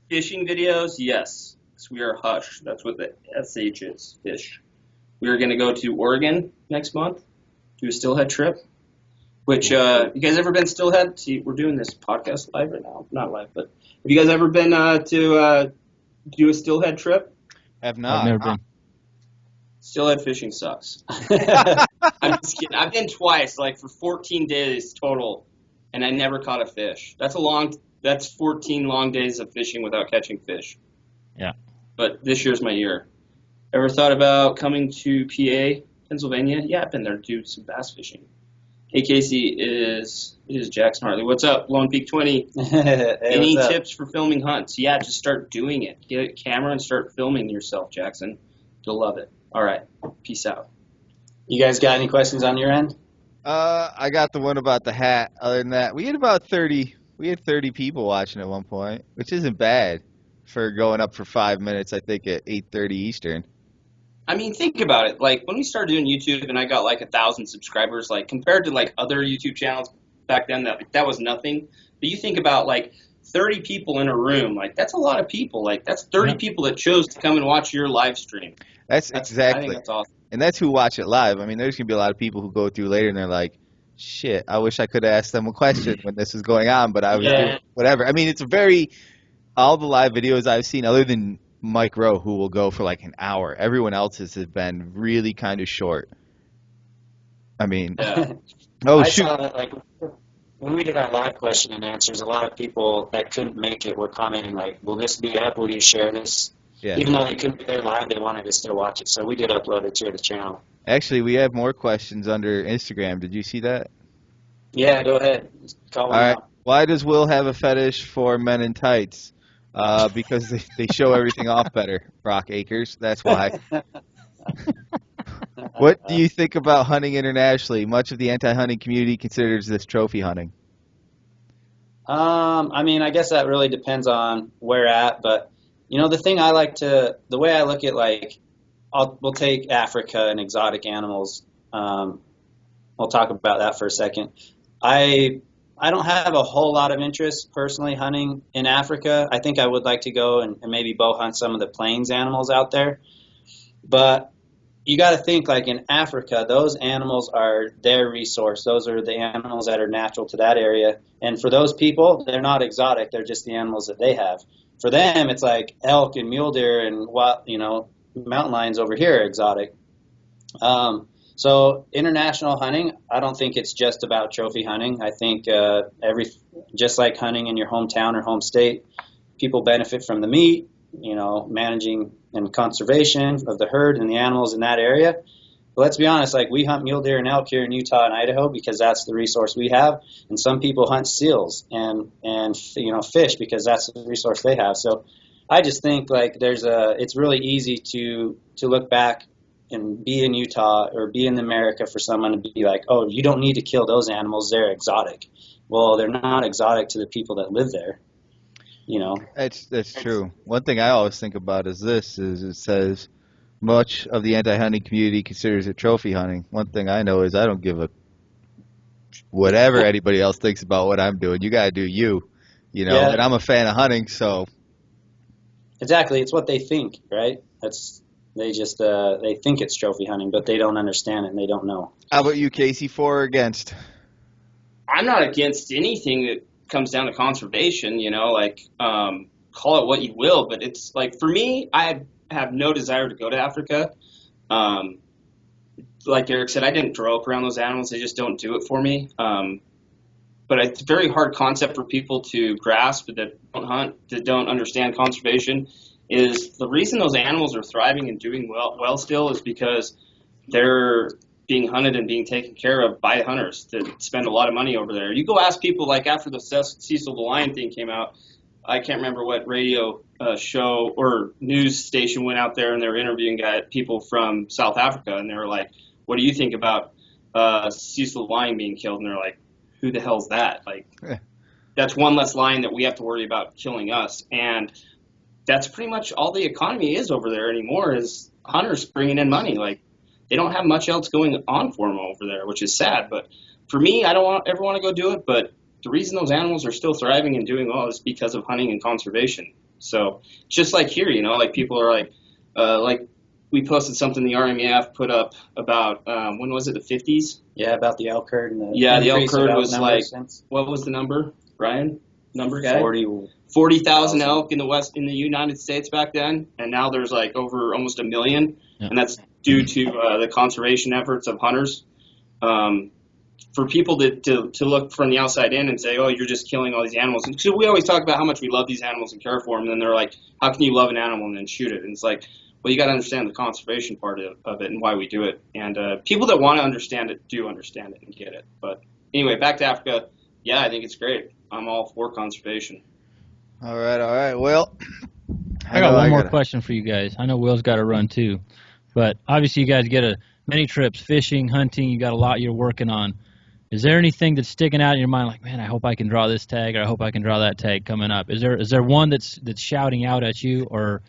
fishing videos? Yes. Because we are Hush. That's what the SH is, fish. We are going to go to Oregon next month, do a stillhead trip. Which, you guys ever been stillhead? See, we're doing this podcast live right now. Not live, but have you guys ever been to do a stillhead trip? Have not. I've never been. Stillhead fishing sucks. I'm just kidding. I've been twice, like for 14 days total, and I never caught a fish. That's 14 long days of fishing without catching fish. Yeah. But this year's my year. Ever thought about coming to PA, Pennsylvania? Yeah, I've been there to do some bass fishing. Hey, Casey, it is Jackson Hartley. What's up, Lone Peak 20? Hey, any tips for filming hunts? Yeah, just start doing it. Get a camera and start filming yourself, Jackson. You'll love it. All right. Peace out. You guys got any questions on your end? I got the one about the hat. Other than that, we had about 30. We had 30 people watching at one point, which isn't bad for going up for 5 minutes. I think at 8:30 Eastern. I mean, think about it. Like when we started doing YouTube, and I got like 1,000 subscribers. Like compared to like other YouTube channels back then, that was nothing. But you think about like 30 people in a room. Like that's a lot of people. Like that's 30 people that chose to come and watch your live stream. That's exactly. I think that's awesome. And that's who watch it live. I mean, there's going to be a lot of people who go through later and they're like, shit, I wish I could have asked them a question when this was going on, but I was doing whatever. I mean, all the live videos I've seen, other than Mike Rowe, who will go for like an hour, everyone else's has been really kind of short. I mean, I saw that, like, when we did our live question and answers, a lot of people that couldn't make it were commenting, like, will this be up? Will you share this? Yeah. Even though they couldn't be there live, they wanted to still watch it. So we did upload it to the channel. Actually, we have more questions under Instagram. Did you see that? Yeah, go ahead. Call one out. Why does Will have a fetish for men in tights? Because they show everything off better. Brock Akers, that's why. What do you think about hunting internationally? Much of the anti-hunting community considers this trophy hunting. I mean, I guess that really depends on where at, but you know, the way I look at, like, we'll take Africa and exotic animals. We'll talk about that for a second. I don't have a whole lot of interest personally hunting in Africa. I think I would like to go and maybe bow hunt some of the plains animals out there. But you got to think, like, in Africa, those animals are their resource. Those are the animals that are natural to that area. And for those people, they're not exotic. They're just the animals that they have. For them, it's like elk and mule deer and mountain lions over here are exotic. So international hunting, I don't think it's just about trophy hunting. I think just like hunting in your hometown or home state, people benefit from the meat, managing and conservation of the herd and the animals in that area. But let's be honest, like, we hunt mule deer and elk here in Utah and Idaho because that's the resource we have, and some people hunt seals and fish because that's the resource they have. So I just think like it's really easy to look back and be in Utah or be in America for someone to be like, oh, you don't need to kill those animals, they're exotic. Well, they're not exotic to the people that live there, you know. That's true. One thing I always think about is it says much of the anti-hunting community considers it trophy hunting. One thing I know is I don't give a whatever anybody else thinks about what I'm doing. You gotta do you, Yeah. and I'm a fan of hunting, so. Exactly, it's what they think, right? They just they think it's trophy hunting, but they don't understand it and they don't know. How about you, Casey? For or against? I'm not against anything that comes down to conservation, call it what you will, but it's like, for me, I have no desire to go to Africa. Like Eric said, I didn't grow up around those animals. They just don't do it for me. But it's a very hard concept for people to grasp that don't hunt, that don't understand conservation, is the reason those animals are thriving and doing well still is because they're being hunted and being taken care of by hunters that spend a lot of money over there. You go ask people, like after the Cecil the Lion thing came out, I can't remember what radio show or news station went out there and they were interviewing people from South Africa, and they were like, what do you think about Cecil the Lion being killed? And they're like, who the hell's that? Like, that's one less lion that we have to worry about killing us. And that's pretty much all the economy is over there anymore, is hunters bringing in money. Like, they don't have much else going on for them over there, which is sad. But for me, I don't ever want to go do it. But the reason those animals are still thriving and doing well is because of hunting and conservation. So just like here, like people are like we posted something the RMEF put up about, when was it, the 50s? Yeah, about the elk herd. And the elk herd was like, what was the number, Ryan? Number guy? 40,000 elk in the United States back then, and now there's like over almost 1 million, and that's due to the conservation efforts of hunters. For people to look from the outside in and say, oh, you're just killing all these animals. And so we always talk about how much we love these animals and care for them, and then they're like, how can you love an animal and then shoot it? And it's like, well, you got to understand the conservation part of it and why we do it. And people that want to understand it do understand it and get it. But anyway, back to Africa. Yeah, I think it's great. I'm all for conservation. All right. Well, I got one more question for you guys. I know Will's got to run too, but obviously you guys get many trips, fishing, hunting. You got a lot you're working on. Is there anything that's sticking out in your mind, like, man, I hope I can draw this tag, or I hope I can draw that tag coming up? Is there one that's shouting out at you, or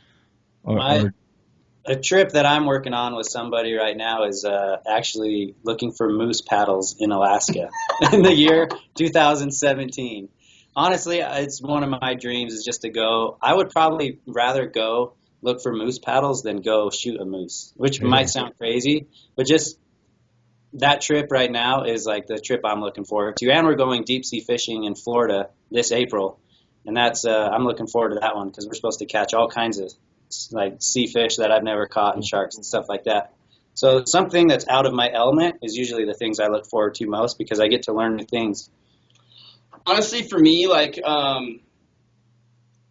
a trip that I'm working on with somebody right now is actually looking for moose paddles in Alaska in the year 2017. Honestly, it's one of my dreams is just to go. I would probably rather go look for moose paddles than go shoot a moose, which might sound crazy, but just that trip right now is like the trip I'm looking forward to. And we're going deep sea fishing in Florida this April, and that's I'm looking forward to that one because we're supposed to catch all kinds of like sea fish that I've never caught and sharks and stuff like that. So something that's out of my element is usually the things I look forward to most because I get to learn new things. Honestly, for me,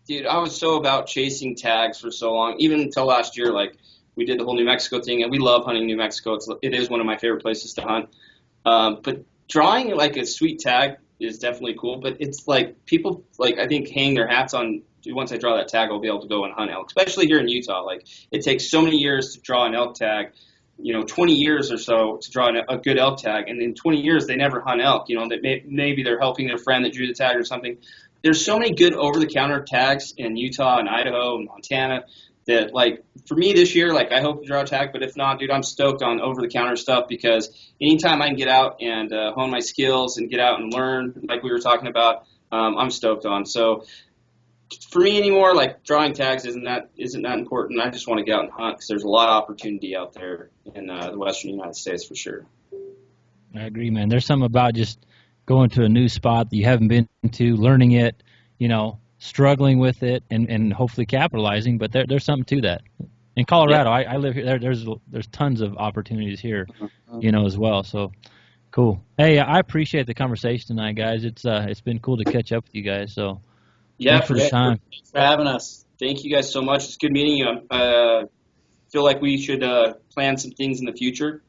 dude, I was so about chasing tags for so long, even until last year. Like, we did the whole New Mexico thing, and we love hunting New Mexico. It is one of my favorite places to hunt. But drawing like a sweet tag is definitely cool. But it's like people I think hang their hats on. Dude, once I draw that tag, I'll be able to go and hunt elk, especially here in Utah. Like, it takes so many years to draw an elk tag. 20 years or so to draw a good elk tag, and in 20 years they never hunt elk. That maybe they're helping their friend that drew the tag or something. There's so many good over-the-counter tags in Utah and Idaho and Montana that, like, for me this year, like, I hope to draw a tag, but if not, dude, I'm stoked on over-the-counter stuff because anytime I can get out and hone my skills and get out and learn, like we were talking about, I'm stoked on. So for me anymore, like, drawing tags isn't that important. I just want to get out and hunt because there's a lot of opportunity out there in the western United States for sure. I agree, man. There's something about just going to a new spot that you haven't been to, learning it, struggling with it, and hopefully capitalizing. But there's something to that. In Colorado, I live here. There's tons of opportunities here, as well. So cool. Hey, I appreciate the conversation tonight, guys. It's been cool to catch up with you guys. So. Yeah, thanks for the time. Thanks for having us. Thank you guys so much. It's good meeting you. I feel like we should plan some things in the future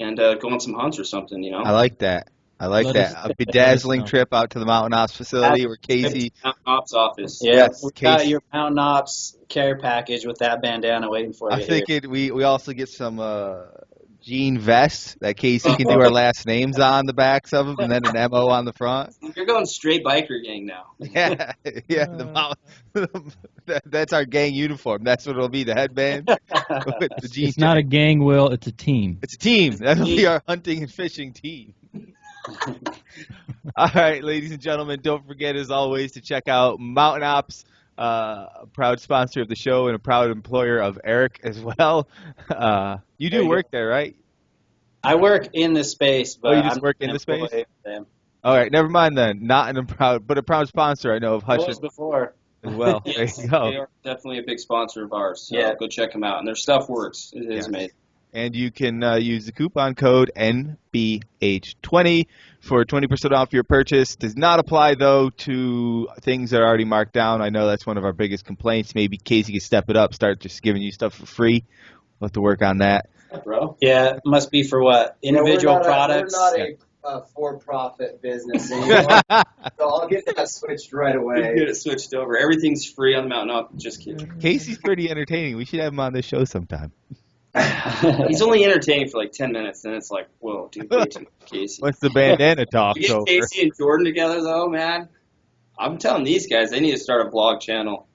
and go on some hunts or something, I like that. I like Let that. us- A bedazzling know. trip out to the Mountain Ops facility where Casey. Mountain Ops office. Yeah, Yes, we've got Casey. your Mountain Ops care package with that bandana waiting for you I'm here. thinking we also get some jean vests that Casey can do our last names on the backs of them, and then an MO on the front. You're going straight biker gang now. Yeah, yeah. That's our gang uniform. That's what it'll be. The headband with the jean. It's not a jacket. gang, Will. It's a team. It's a team. That'll be our hunting and fishing team. All right, ladies and gentlemen, don't forget, as always, to check out Mountain Ops, a proud sponsor of the show and a proud employer of Eric as well. You do work there, right? I work in the space, but you just I'm work in an the space? employee of them. All right, never mind then. Not a proud sponsor, I know, of I was Hushin before. as well. Yes, There you go. they are definitely a big sponsor of ours. So Yeah. go check them out. And their stuff works. It is Yes. amazing. And you can use the coupon code NBH20 for 20% off your purchase. Does not apply, though, to things that are already marked down. I know that's one of our biggest complaints. Maybe Casey can step it up, start just giving you stuff for free. We'll have to work on that. Bro. Yeah, must be for what? Individual products? We're not a for-profit business anymore, so I'll get that switched right We away. get it switched over. Everything's free on the Mountain Ops. Just kidding. Casey's pretty entertaining. We should have him on this show sometime. He's only entertaining for like 10 minutes, and it's like, whoa, dude, way too much, Casey. Once the bandana talks You get over. Casey and Jordan together, though, man. I'm telling these guys, they need to start a vlog channel.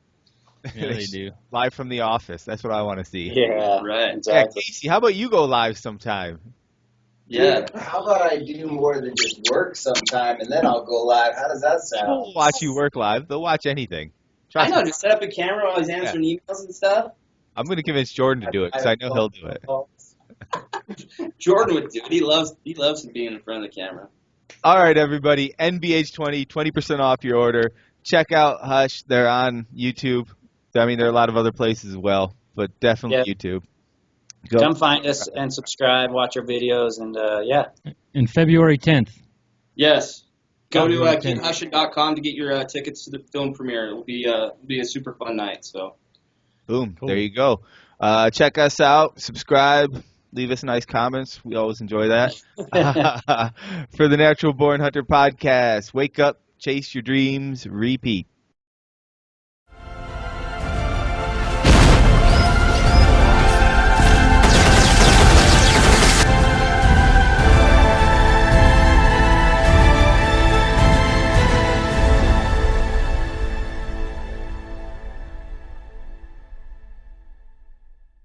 Yeah, they do. Live from the office. That's what I want to see. Yeah, Right. Yeah, exactly. Casey, how about you go live sometime? Yeah. Dude, how about I do more than just work sometime, and then I'll go live? How does that People sound? will watch you work live. They'll watch anything. I Trust know, me. just set up a camera while he's answering emails and stuff. I'm going to convince Jordan to do it because I know he'll do it. Jordan would do it. He loves being in front of the camera. All right, everybody. NBH20, 20% off your order. Check out Hush. They're on YouTube. I mean, there are a lot of other places as well, but definitely YouTube. Go. Come find us and subscribe, watch our videos, and yeah. And February 10th. Yes. Go to February 10th. GetHushin.com to get your tickets to the film premiere. It'll be a super fun night. So Boom. Cool. There you go. Check us out. Subscribe. Leave us nice comments. We always enjoy that. For the Natural Born Hunter podcast, wake up, chase your dreams, repeat.